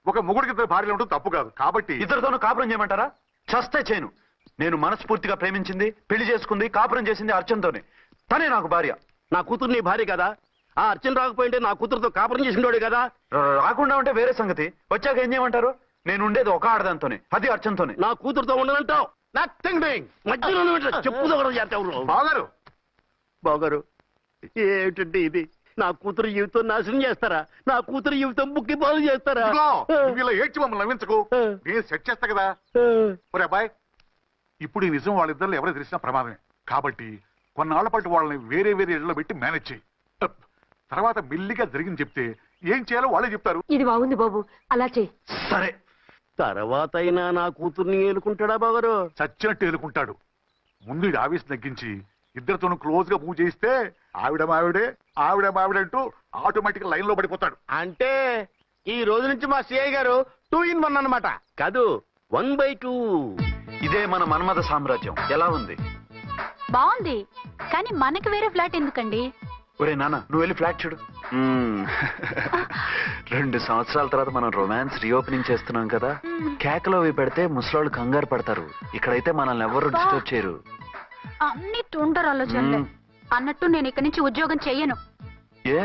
ఒక మొగుడికి 2 భార్యలు ఉంటే తప్పు కాదు. కాబట్టి ఇద్దరితోనూ కాపురం చేయమంటారా? చస్తే చేయను. నేను మనస్ఫూర్తిగా ప్రేమించింది, పెళ్లి చేసుకుంది, కాపురం చేసింది అర్చనతోనే. తనే నాకు భార్య. నా కూతురు నీ భార్య కదా? ఆ అర్చన రాకపోయింటే నా కూతురుతో కాపురం చేసిండోడే కదా? రాకుండా ఉంటే వేరే సంగతి. వచ్చాక ఏం చేయమంటారు? నేను ఉండేది ఒక ఆడదాంతోనే, అది అర్చనతోనే. నా కూతురుతో ఉండనంటావు? Nothing doing. మధ్యలో చెప్పుదో బాగారు బాగారు ఏమిటంటే ఇది? నా కూతురు జీవితం నాశనం చేస్తారా? నా కూతురు జీవితం బుక్కి బాగు చేస్తారా? నువ్వు ఇలా ఏడ్చి మమ్మల్ని నవ్వించకు, నేను సెట్ చేస్తా కదా. ఒరే అబ్బాయి, ఇప్పుడు ఈ నిజం వాళ్ళిద్దరు ఎవరో తెలిసినా ప్రమాదమే. కాబట్టి కొన్నాళ్ల పాటు వాళ్ళని వేరే వేరే ఇళ్లలో పెట్టి మేనేజ్ చేయి. తర్వాత మెల్లిగా జరిగింది చెప్తే ఏం చేయాలో వాళ్ళే చెప్తారు. ఇది బాగుంది బాబు, అలా చేయి. సరే, తర్వాత అయినా నా కూతుర్ని ఏలుకుంటాడా బాగారు? చచ్చినట్టు ఏలుకుంటాడు. ముందు ఈ ఆవేశం తగ్గించి ఇద్దరితోనూ క్లోజ్ గా మూవ్ చేయిస్తే ఆవిడ మావిడే అంటూ ఆటోమేటిక్ లైన్ లో పడిపోతాడు. అంటే ఈ రోజు నుంచి మా సిఐ గారు 2 in 1 అన్నమాట. కాదు, 1/2. ఇదే మన మన్మథ సామ్రాజ్యం. ఎలా ఉంది? బాగుంది, కానీ మనకి వేరే ఫ్లాట్ ఎందుకండి? ఒరే నాన్న, నువ్వు వెళ్ళి ఫ్లాట్ చూడు. 2 సంవత్సరాల తర్వాత మనం రొమాన్స్ రీఓపెనింగ్ చేస్తున్నాం కదా. కేకలో అవి పెడితే ముసలాళ్ళు కంగారు పడతారు. ఇక్కడైతే మనల్ని ఎవరు డిస్టర్బ్ చేయరు. అన్ని తుండరు ఆలోచనలే. అన్నట్టు నేను ఇక్కడి నుంచి ఉద్యోగం చెయ్యను. ఏ?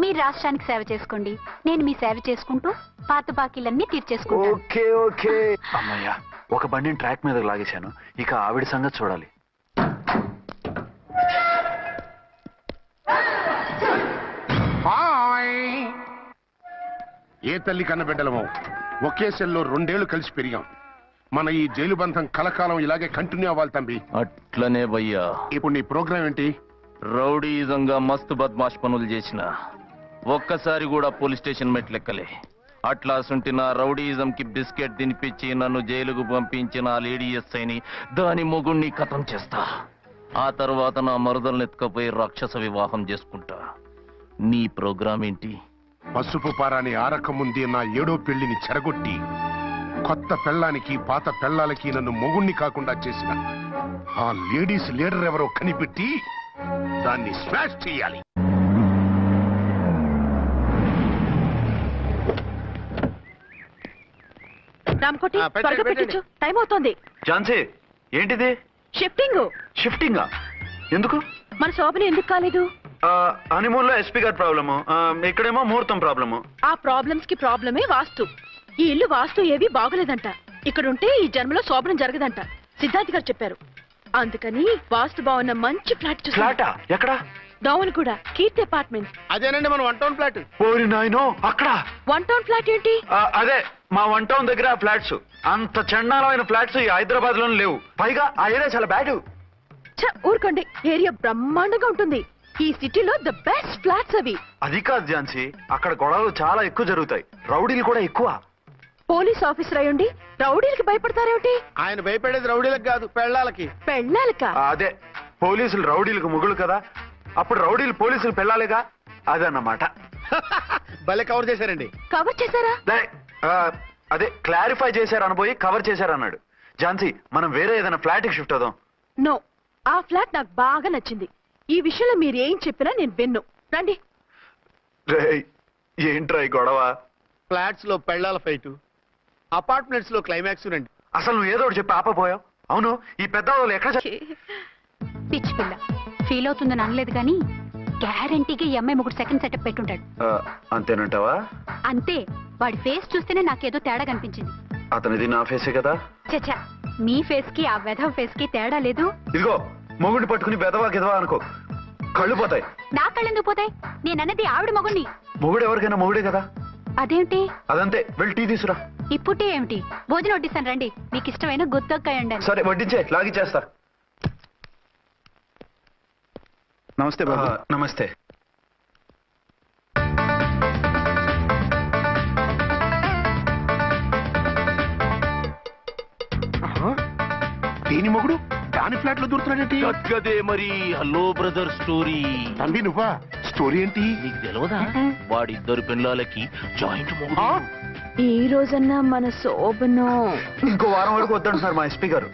మీ రాష్ట్రానికి సేవ చేసుకోండి, నేను మీ సేవ చేసుకుంటూ పాత బాకీలన్నీ తీర్చేసుకుంటాను. Okay okay. అమ్మయ్యా, ఒక బండిని ట్రాక్ మీద లాగేశాను. ఇక ఆవిడ సంగతి చూడాలి. ఏ తల్లి కన్న బిడ్డలమో ఒకే సెల్లో 2 ఏళ్లు కలిసి పెరిగాం. మన ఈ జైలు బంధం కలకాలం ఇలాగే కంటిన్యూ అవ్వాలి తంబి. అట్లనే భయ్యా. ఇప్పుడు నీ ప్రోగ్రామ్ ఏంటి? రౌడీజంగా మస్తు బద్మాష్ పనులు చేసిన ఒక్కసారి కూడా పోలీస్ స్టేషన్ మెట్లెక్కలే. అట్లా సుంటి నా రౌడీజం కి బిస్కెట్ తినిపించి నన్ను జైలుకు పంపించిన ఆ లేడీ ఎస్ఐని దాని మొగుణ్ణి ఖతం చేస్తా. ఆ తర్వాత నా మరుదల్ని ఎత్తుకపోయి రాక్షస వివాహం చేసుకుంటా. నీ ప్రోగ్రామ్ ఏంటి? పసుపు పారాని ఆరక ముందే నా 7వ పెళ్లిని చెరగొట్టి కొత్త పెళ్ళానికి పాత పెళ్ళాలకి నన్ను మొగుణ్ణి కాకుండా చేసిన ఆ లేడీస్ లీడర్ ఎవరో కనిపెట్టి దాన్ని స్మాష్ చేయాలి. రామకోటి, త్వరగా పెట్టించు, టైం అవుతోంది. ఝాన్సీ, ఏంటిది? షిఫ్టింగా? ఎందుకు? మన శోభని ఎందుకు కాలేదు? హనీమూన్ లో ఎస్పీ గారి ప్రాబ్లము, ఇక్కడేమో ముహూర్తం ప్రాబ్లము. ఆ ప్రాబ్లమ్స్ కి ప్రాబ్లమే వాస్తు. ఈ ఇల్లు వాస్తు ఏవి బాగోలేదంట. ఇక్కడుంటే ఈ జన్మలో శోభనం జరగదంట సిద్ధార్థ్ గారు చెప్పారు. అందుకని వాస్తు బాగున్న మంచి ఫ్లాట్ చూసి. ఫ్లాటా? ఎక్కడ? డౌన్ కూడా, కీర్తి అపార్ట్మెంట్స్. అదేనండి మన 1 town ఫ్లాట్. ఓరి నాయనో, అక్కడ 1 town ఫ్లాట్ ఏంటి? అదే మా 1 town దగ్గర ఫ్లాట్స్. అంత చండాలమైన ఫ్లాట్స్ ఈ హైదరాబాద్ లోనే లేవు. పైగా ఆ ఏరియా చాలా బ్యాడ్. ఊరుకోండి, ఏరియా బ్రహ్మాండంగా ఉంటుంది. ఈ సిటీలో ద బెస్ట్ ఫ్లాట్స్ అవి. అది కాదు ఝాన్సీ, అక్కడ గొడవలు చాలా ఎక్కువ జరుగుతాయి, రౌడీలు కూడా ఎక్కువ. పోలీస్ ఆఫీసర్ అయ్యుండి రౌడీలకి భయపడతారేమిటి? ఆయన భయపడేది రౌడీలకు కాదు, పెళ్ళాలకి. పెళ్ళాలకా? అదే, పోలీసులు రౌడీలకు ముగులు కదా, అప్పుడు రౌడీలు పోలీసులు పెళ్ళాలిగా, అదన్నమాట. భలే కవర్ చేశారండి. కవర్ చేశారా? అదే క్లారిఫై చేశారు అనబోయి కవర్ చేశారు అన్నాడు. ఝాన్సీ, మనం వేరే ఏదైనా ఫ్లాట్ కి షిఫ్ట్ అవుదాం. నో, ఆ ఫ్లాట్ నాకు బాగా నచ్చింది. ఈ విషయంలో మీరు ఏం చెప్పినా నేను విన్ను. రండి. ఏంట్రా ఈ గొడవ? ఫ్లాట్స్ లో పెళ్ళాల ఫైట్, అపార్ట్మెంట్స్ లో క్లైమాక్స్ రండి. అసలు నువ్వు ఏదో ఒకటి చెప్పి ఆపపోయావు. అవును, ఈ పెద్ద వాళ్ళు ఎక్కడ పిచ్చి పిల్ల ఫీల్ అవుతుందని అనలేదు కానీ గ్యారంటీగా ఈ అమ్మాయి ముగ్గురు సెకండ్ సెటప్ పెట్టుంటాడు. అంతేనంటావా? అంతే, వాడి ఫేస్ చూస్తేనే నాకేదో తేడా కనిపించింది. అతనిది నా ఫేసే కదా. చచ్చా, మీ ఫేస్ కి ఆ వెధవ ఫేస్ కి తేడా లేదు. ఇదిగో మొగుడిని పట్టుకుని బెదవా గిదవా అనుకో, కళ్ళు పోతాయి. నా కళ్ళెందుకు పోతాయి? నేనన్నది ఆవిడ మగుణ్ణి. మొగుడు ఎవరికైనా మొగుడే కదా. అదేమిటి? అదంతే, వెళ్ళి టీ తీసురా. ఇప్పుడే ఏమిటి? భోజనం వడ్డిస్తాను రండి. మీకు ఇష్టమైన గుత్తొక్కాయ ఉండాలి. సరే వడ్డించే, లాగిచ్చేస్తా. నమస్తే బాబు. నమస్తే. దేని మొగుడు దాని ఫ్లాట్ లో దూరుతున్నాడేంటి? గదే మరి హలో బ్రదర్ స్టోరీ. తంబి నువ్వా? స్టోరీ ఏంటి? నీకు తెలియదా? వాడిద్దరు పిల్లలకి జాయింట్ మొగుడు. ఈ రోజన్నా మన శోభను. ఇంకో వారం వరకు వద్దంటున్నారు మా ఎస్పీ గారు.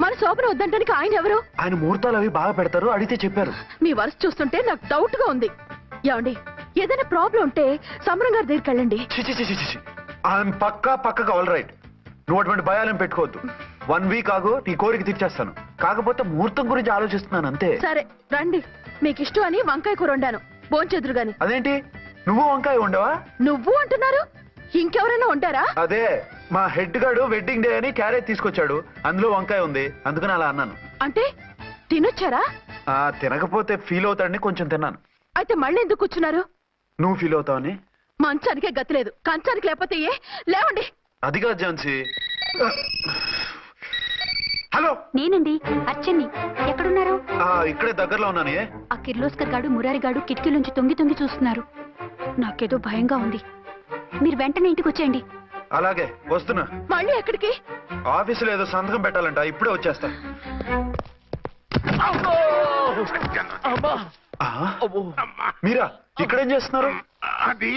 మన శోభను వద్దంటానికి ఆయన ఎవరు? ఆయన ముహూర్తాలు అవి బాగా పెడతారు, అడిగితే చెప్పారు. మీ వరుస చూస్తుంటే నాకు డౌట్ గా ఉంది. ఏమండి, ఏదైనా ప్రాబ్లం ఉంటే సమరం గారి దగ్గరికి వెళ్ళండి. ఆయన పక్కగా ఆల్ రైట్. నువ్వు అటువంటి భయాలను పెట్టుకోవద్దు. 1 వీక్ ఆగు, నీ కోరిక తీర్చేస్తాను. కాకపోతే ముహూర్తం గురించి ఆలోచిస్తున్నాను అంతే. సరే రండి, మీకు ఇష్టం అని వంకాయ కూర వండాను, భోంచెదురు గాని. అదేంటి నువ్వు వంకాయ ఉండవా? నువ్వు అంటున్నారు, ఇంకెవరైనా ఉంటారా? అదే మా హెడ్ గాడు వెడ్డింగ్ డే అని క్యారేజ్ తీసుకొచ్చాడు, అందులో వంకాయ ఉంది, అందుకని అలా అన్నాను. అంటే తినొచ్చారా? తినకపోతే ఫీల్ అవుతాడని కొంచెం తిన్నాను. అయితే మళ్ళీ ఎందుకు కూర్చున్నారు? నువ్వు ఫీల్ అవుతావని. మంచానికే గతి లేదు, కంచానికి లేకపోతే ఏ? లేవండి. అదిగా ఝాన్సీ. హలో, నేనండి అచ్చన్ని. ఎక్కడున్నారు? ఇక్కడే దగ్గరలో ఉన్నాను. ఆ కిర్లోస్కర్ గాడు మురారి గాడు కిటికీలోంచి తొంగి తొంగి చూస్తున్నారు. నాకేదో భయంగా ఉంది. మీరు వెంటనే ఇంటికి వచ్చేయండి. అలాగే వస్తున్నా. మళ్ళీ ఎక్కడికి? ఆఫీసులో ఏదో సంతకం పెట్టాలంట, ఇప్పుడే వచ్చేస్తా. మీరా ఇక్కడేం చేస్తున్నారు? అది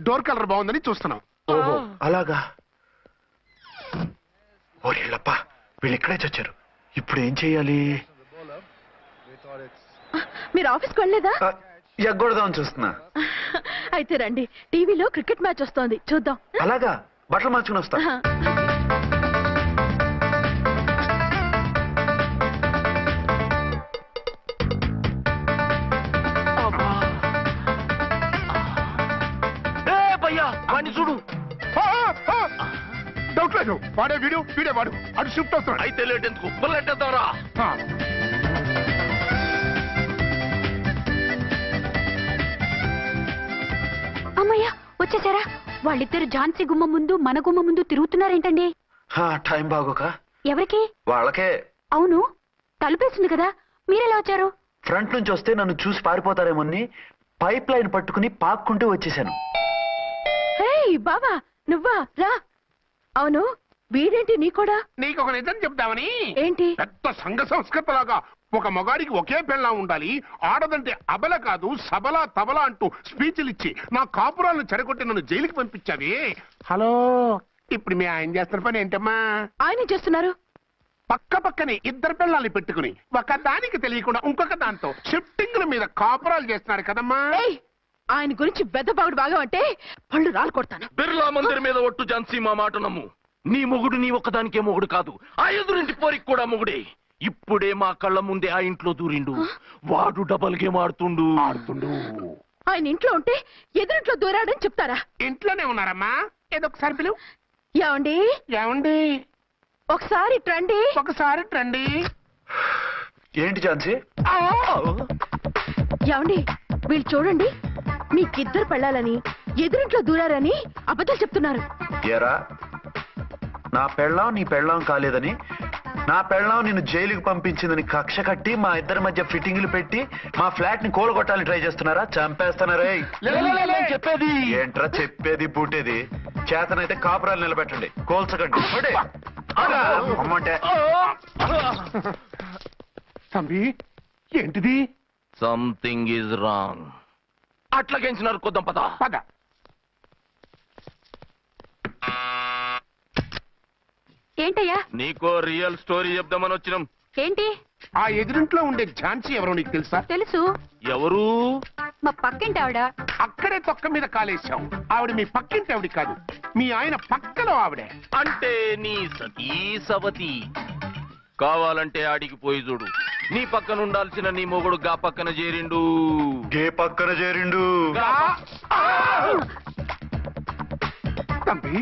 డోర్ కలర్ బాగుందని చూస్తున్నాం. ఓహో అలాగా. ఓరేళ్ళప్ప, వీళ్ళు ఇక్కడే చచ్చారు. ఇప్పుడు ఏం చెయ్యాలి? మీరు ఆఫీస్కి వెళ్ళలేదా? ఎగ్గొడదామని చూస్తున్నా. అయితే రండి, టీవీలో క్రికెట్ మ్యాచ్ వస్తోంది, చూద్దాం. అలాగా, బట్టలు మార్చుకుని వస్తా. వాడిని చూడు. డౌట్ లేదు, వాడే వీడే వాడు. అటు షిఫ్ట్ వస్తాడు. అయితే లేట్ ఎందుకు, బుల్లెట్టేద్దాంరా. అమ్మయ్యా, వచ్చేసారా? వాళ్ళిద్దరు ఝాన్సీ గుమ్మ ముందు మన గుమ్మ ముందు తిరుగుతున్నారేంటండి? టైం బాగోక. ఎవరికి? వాళ్ళకే. అవును, తలుపేసింది కదా, మీరెలా వచ్చారు? ఫ్రంట్ నుంచి వస్తే నన్ను చూసి పారిపోతారేమోని పైప్ లైన్ పట్టుకుని పాక్కుంటూ వచ్చేసాను. బాబా నువ్వా? రా. అవును, వీడేంటి నీ కూడా? నీకు ఒక నిజం చెప్తామని. ఏంటి? పెద్ద సంఘ సంస్కృత లాగా ఒక మగాడికి ఒకే పెళ్ళం ఉండాలి, ఆడదంటే అబల కాదు సబలా తబలా అంటూ స్పీచ్లు ఇచ్చి నా కాపురాలను చెడగొట్టి నన్ను జైలుకి పంపించావి. హలో, ఇప్పుడు మీ ఆయన చేస్తున్న పని ఏంటమ్మా? ఆయన చేస్తున్నారు పక్కనే ఇద్దరు పిల్లల్ని పెట్టుకుని ఒక దానికి తెలియకుండా ఇంకొక దాంతో షిఫ్టింగ్ల మీద కాపురాలు చేస్తున్నారు కదమ్మా. ఆయన గురించి బెద్దబాగుడు బాగా అంటే పళ్ళు రాలు కొడతాను. బిర్లా మందిర్ మీద ఒట్టు ఝాన్సీ, మా మాట నమ్ము. నీ మొగుడు నీ ఒక్కదానికే మొగుడు కాదు, ఆ ఎదురింటి పోరికి కూడా మొగుడే. ఇప్పుడే మా కళ్ళ ముందే ఆ ఇంట్లో దూరిండు. వాడు డబల్ గేమ్ ఆడుతుండు. ఆయన ఇంట్లో ఉంటే ఎదురింట్లో దూరాడని చెప్తారా? ఇంట్లోనే ఉన్నారమ్మా, ఏదో ఒకసారి పిలువు. ఏమండి ఒకసారి ట్రండి. ఏంటి ఝాన్సీ? ఏమండి వీళ్ళు చూడండి, మీకిద్దరు పెళ్ళాలని ఎదురింట్లో దూరారని అబద్ధాలు చెప్తున్నారు. ఏరా, నా పెళ్ళాం నీ పెళ్ళాం కాలేదని, నా పెళ్ళాం నిన్ను జైలుకి పంపించిందని కక్ష కట్టి మా ఇద్దరి మధ్య ఫిట్టింగ్లు పెట్టి మా ఫ్లాట్ ని కూలగొట్టాలని ట్రై చేస్తున్నారా? చంపేస్తున్నారే. చెప్పేది ఏంట్రా చెప్పేది పూటేది? చేతనైతే కాపురాలు నిలబెట్టండి, కోల్చకండి. అమ్మంటే తంబి ఏంటిది? Something is wrong. అట్లాగేంచినారు, కొద్దాం పద. ఏంటయ్యా? నీకో రియల్ స్టోరీ చెప్దామని వచ్చినాం. ఏంటి? ఆ ఎదురింట్లో ఉండే ఝాన్సీ ఎవరో నీకు తెలుసా? తెలుసు. ఎవరు? మా పక్కింటి ఆవిడ. అక్కడే తొక్క మీద కాలేశావు. ఆవిడ మీ పక్కింటి ఆవిడ కాదు, మీ ఆయన పక్కలో ఆవిడే. అంటే నీ సతీ సవతి. కావాలంటే ఆడికి పోయి చూడు. నీ పక్కన ఉండాల్సిన నీ మొగుడు గా పక్కన చేరిండు. గే పక్కన చేరిండు. తంబి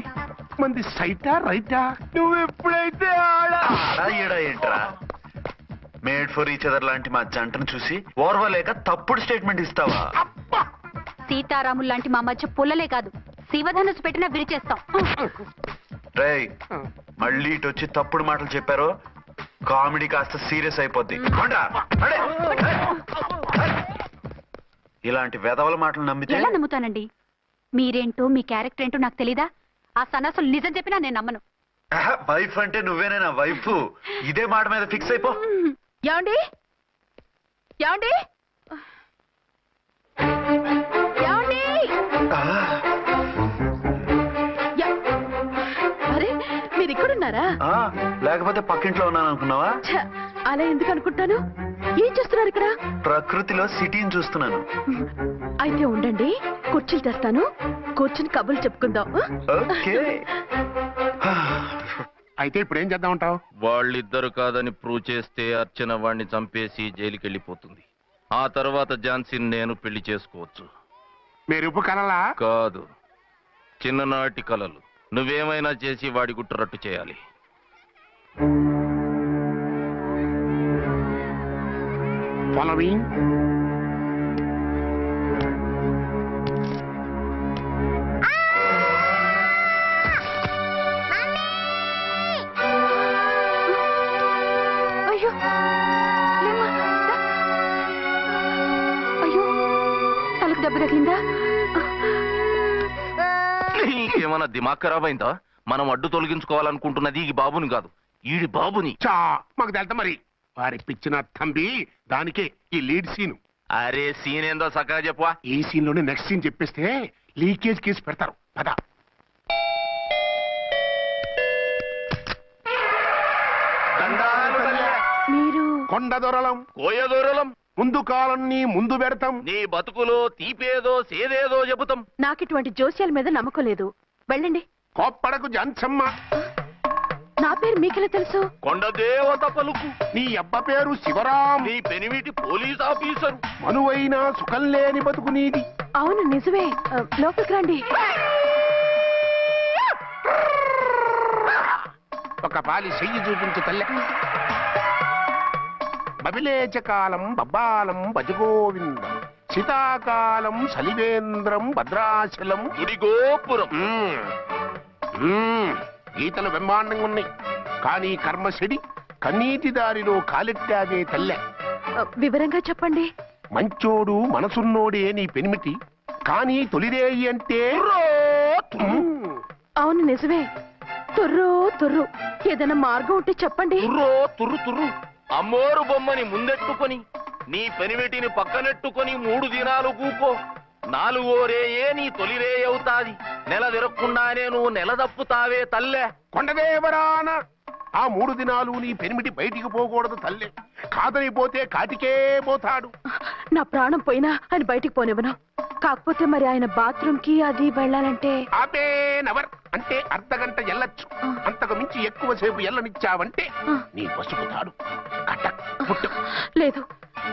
మంది సైటా రైటా? నువ్వు ఎప్పుడైతే ఆడా ఏంట్రా? మేడ్ ఫర్ ఈచ్ అదర్ లాంటి మా జంటను చూసి ఓర్వలేక తప్పుడు స్టేట్మెంట్ ఇస్తావా? సీతారాములు లాంటి మా మధ్య పుల్లలే కాదు, శివధనుసు పెట్టినా విరిచేస్తాం. రేయ్, మళ్ళీ ఇటు వచ్చి తప్పుడు మాటలు చెప్పారు, కామెడీ కాస్త సీరియస్ అయిపోద్ది. ఇలాంటి వెధవల మాటలు నమ్మితే ఎలా నమ్ముతానండి? మీరేంటో మీ క్యారెక్టర్ ఏంటో నాకు తెలీదా? ఆ సన్నాసులు నిజం చెప్పినా నేను నమ్మను. వైఫ్ అంటే నువ్వేనా వైఫ్? ఇదే మాట మీద ఫిక్స్ అయిపో. ఏమండి ఏమండి ఏమండి? అరే మీరు ఇక్కడున్నారా? లేకపోతే పక్కింట్లో ఉన్నాను అనుకున్నావా? అలా ఎందుకు అనుకుంటాను? ఏం చేస్తున్నారు ఇక్కడ? ప్రకృతిలో సిటీని చూస్తున్నాను. అయితే ఉండండి, కుర్చీలు తెస్తాను, కూర్చుని కబుర్లు చెప్పుకుందాం. ఓకే. అయితే ఇప్పుడు ఏం చేద్దాం అంటావు? వాళ్ళిద్దరు కాదని ప్రూవ్ చేస్తే అర్చన వాణ్ణి చంపేసి జైలుకి వెళ్ళిపోతుంది. ఆ తర్వాత ఝాన్సీని నేను పెళ్లి చేసుకోవచ్చు. మీరు కలలా? కాదు, చిన్ననాటి కలలు. నువ్వేమైనా చేసి వాడి గుట్టు చేయాలి. ఫాలోయింగ్. అయ్యో అయ్యో, తలకు దెబ్బ తగిలిందా? నీకేమన్నా దిమాగ్ ఖరాబ్ అయిందా? మనం అడ్డు తొలగించుకోవాలనుకుంటున్నది ఈ బాబుని కాదు, ఈడి బాబుని. చా మాకు తెలుతా మరి. వారి పిచ్చిన తంబి దానికే ఈ లీడ్ సీన్. అరే సీన్ ఏందో సక్కగా చెప్పవా? ఈ సీన్ లోనే నెక్స్ట్ సీన్ చెప్పేస్తే లీకేజ్ కేసు పెడతారు. పద. మీరు కొండ దొరలం కోయ దూరలం ముందు కాలన్నీ ముందు పెడతాం. నీ బతుకులో తీపేదో సేదేదో చెబుతాం. నాకు ఇటువంటి జోస్యాల మీద నమ్మకం లేదు. వెళ్ళండి. కోప్పడకు జాన్సమ్మ. నా పేరు మీకెలా తెలుసు? కొండ దేవత పలుకు. నీ అబ్బ పేరు శివరాం. నీ పెనిమిటి పోలీస్ ఆఫీసరు. మనువైనా సుఖం లేని బతుకు నీది. అవును నిజమే. లోపలికి రండి. ఒక పాలి చెయ్యి చూపించు తల్లె. బబిలేచకాలం బబ్బాలం భజగోవిందం, శీతాకాలం సలివేంద్రం భద్రాచలం గుడిగోపురం. గీతలు బ్రహ్మాండంగా ఉన్నాయి, కానీ కర్మశడి కన్నీటి దారిలో కాలెట్టాదే తల్లె. వివరంగా చెప్పండి. మంచోడు మనసున్నోడే నీ పెనిమిటి, కానీ తొలిరేయి అంటే అవును నిజమే. తుర్రు తుర్రు. ఏదైనా మార్గం ఉంటే చెప్పండి. తుర్రు తుర్రు. అమ్మోరు బొమ్మని ముందెట్టుకొని నీ పెనిమిటిని పక్కనెట్టుకొని 3 దినాలు కూకో. 4వ రేయే నీ తొలి రే అవుతాది. నెల తిరగకుండానే నువ్వు నెల తప్పుతావే తల్లే. కొండదేవరాన ఆ 3 దినాలు నీ పెనిమిటి బయటికి పోకూడదు తల్లే. కాదని పోతే కాటికే పోతాడు. నా ప్రాణం పోయినా ఆయన బయటికి పోనివ్వను. కాకపోతే మరి ఆయన బాత్రూమ్ కి అది వెళ్ళాలంటే నవర్ అంటే అర్ధగంట ఎల్లొచ్చు. అంతకు మించి ఎక్కువసేపు ఎల్లనిచ్చావంటే నీ పసుపుతాడు. లేదు,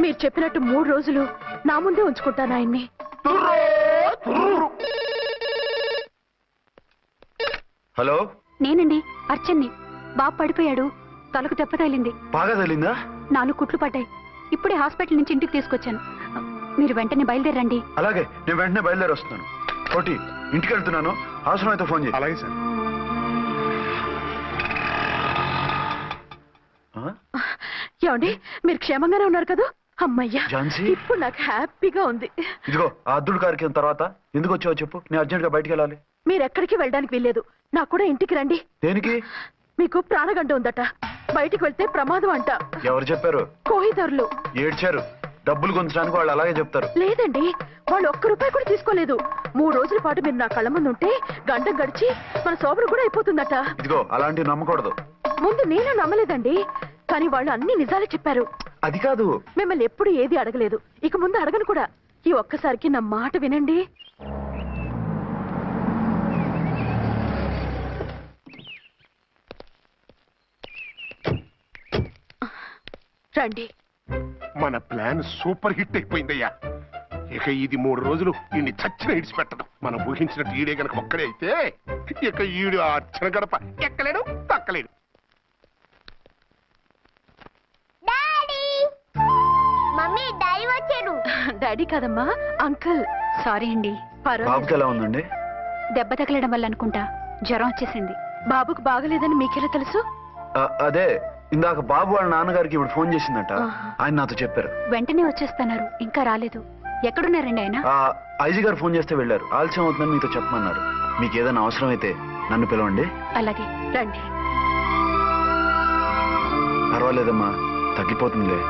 మీరు చెప్పినట్టు 3 రోజులు నా ముందే ఉంచుకుంటాను ఆయన్ని. హలో, నేనండి అర్చన్ని. బాబు పడిపోయాడు, తలకు దెబ్బ తగిలింది. బాగా తగిలిందా? 4 కుట్లు పడ్డాయి. ఇప్పుడే హాస్పిటల్ నుంచి ఇంటికి తీసుకొచ్చాను. మీరు వెంటనే బయలుదేరండి. అలాగే, నేను వెంటనే బయలుదేరి వస్తున్నాను. కోటి, ఇంటికి వెళ్తున్నాను. అవసరం అయితే ఫోన్ చేయి. అలాగే సార్. ఏమండి, మీరు క్షేమంగానే ఉన్నారు కదా? అమ్మయ్యా, ఝాన్సీ, ఇప్పుడు నాకు హ్యాపీగా ఉంది. ఇదిగో ఆ అద్దుడు కార్యక్రమం తర్వాత ఎందుకు వచ్చావో చెప్పు. నేను అర్జెంట్ గా బయటికి వెళ్ళాలి. మీరు ఎక్కడికి వెళ్ళడానికి వీల్లేదు. నాకు కూడా ఇంటికి రండి. దేనికి? మీకు ప్రాణగంట ఉందట. బయటికి వెళ్తే ప్రమాదం అంట. ఎవరు చెప్పారు? కోహిదర్లు ఏడ్చారు. డబ్బులు గుంచడానికి వాళ్ళు అలాగే చెప్తారు. లేదండి, వాళ్ళు 1 రూపాయి కూడా తీసుకోలేదు. 3 రోజుల పాటు మీరు నా కళ్ళ ముందు ఉంటే గంట గడిచి మన సోబరు కూడా అయిపోతుందట. ఇదిగో అలాంటివి నమ్మకూడదు. ముందు నేను నమ్మలేదండి, కానీ వాళ్ళు అన్ని నిజాలే చెప్పారు. అది కాదు, మిమ్మల్ని ఎప్పుడు ఏది అడగలేదు, ఇక ముందు అడగను కూడా. ఈ ఒక్కసారికి నా మాట వినండి. రండి. మన ప్లాన్ సూపర్ హిట్ అయిపోయిందయ్యా. ఇక ఇది 3 రోజులు ఈయన్ని చచ్చిన ఇడిచిపెట్టడం. మనం ఊహించినట్టు ఈడే గనక ఒక్కడే అయితే ఇక ఈడు ఆ అర్చన గడప ఎక్కలేడు తక్కలేడు. మమ్మీ డాడీ వచ్చారు. డాడీ కదమ్మా, అంకుల్. సారీ అండి. బాబుకి ఎలా ఉందండి? దెబ్బ తగలడం వల్ల అనుకుంటా జ్వరం వచ్చేసింది. బాబుకు బాగలేదని మీకెలా తెలుసు? అదే ఇందాక బాబు వాళ్ళ నాన్నగారికి ఇప్పుడు ఫోన్ చేసిందట. ఆయన నాతో చెప్పారు. వెంటనే వచ్చేస్తున్నారు. ఇంకా రాలేదు. ఎక్కడున్నారండి ఆయన? ఐజీ గారు ఫోన్ చేస్తే వెళ్ళారు. ఆలస్యం అవుతుందని మీతో చెప్పమన్నారు. మీకు ఏదైనా అవసరం అయితే నన్ను పిలవండి. అలాగే రండి. పర్వాలేదమ్మా, తగ్గిపోతుందిలే.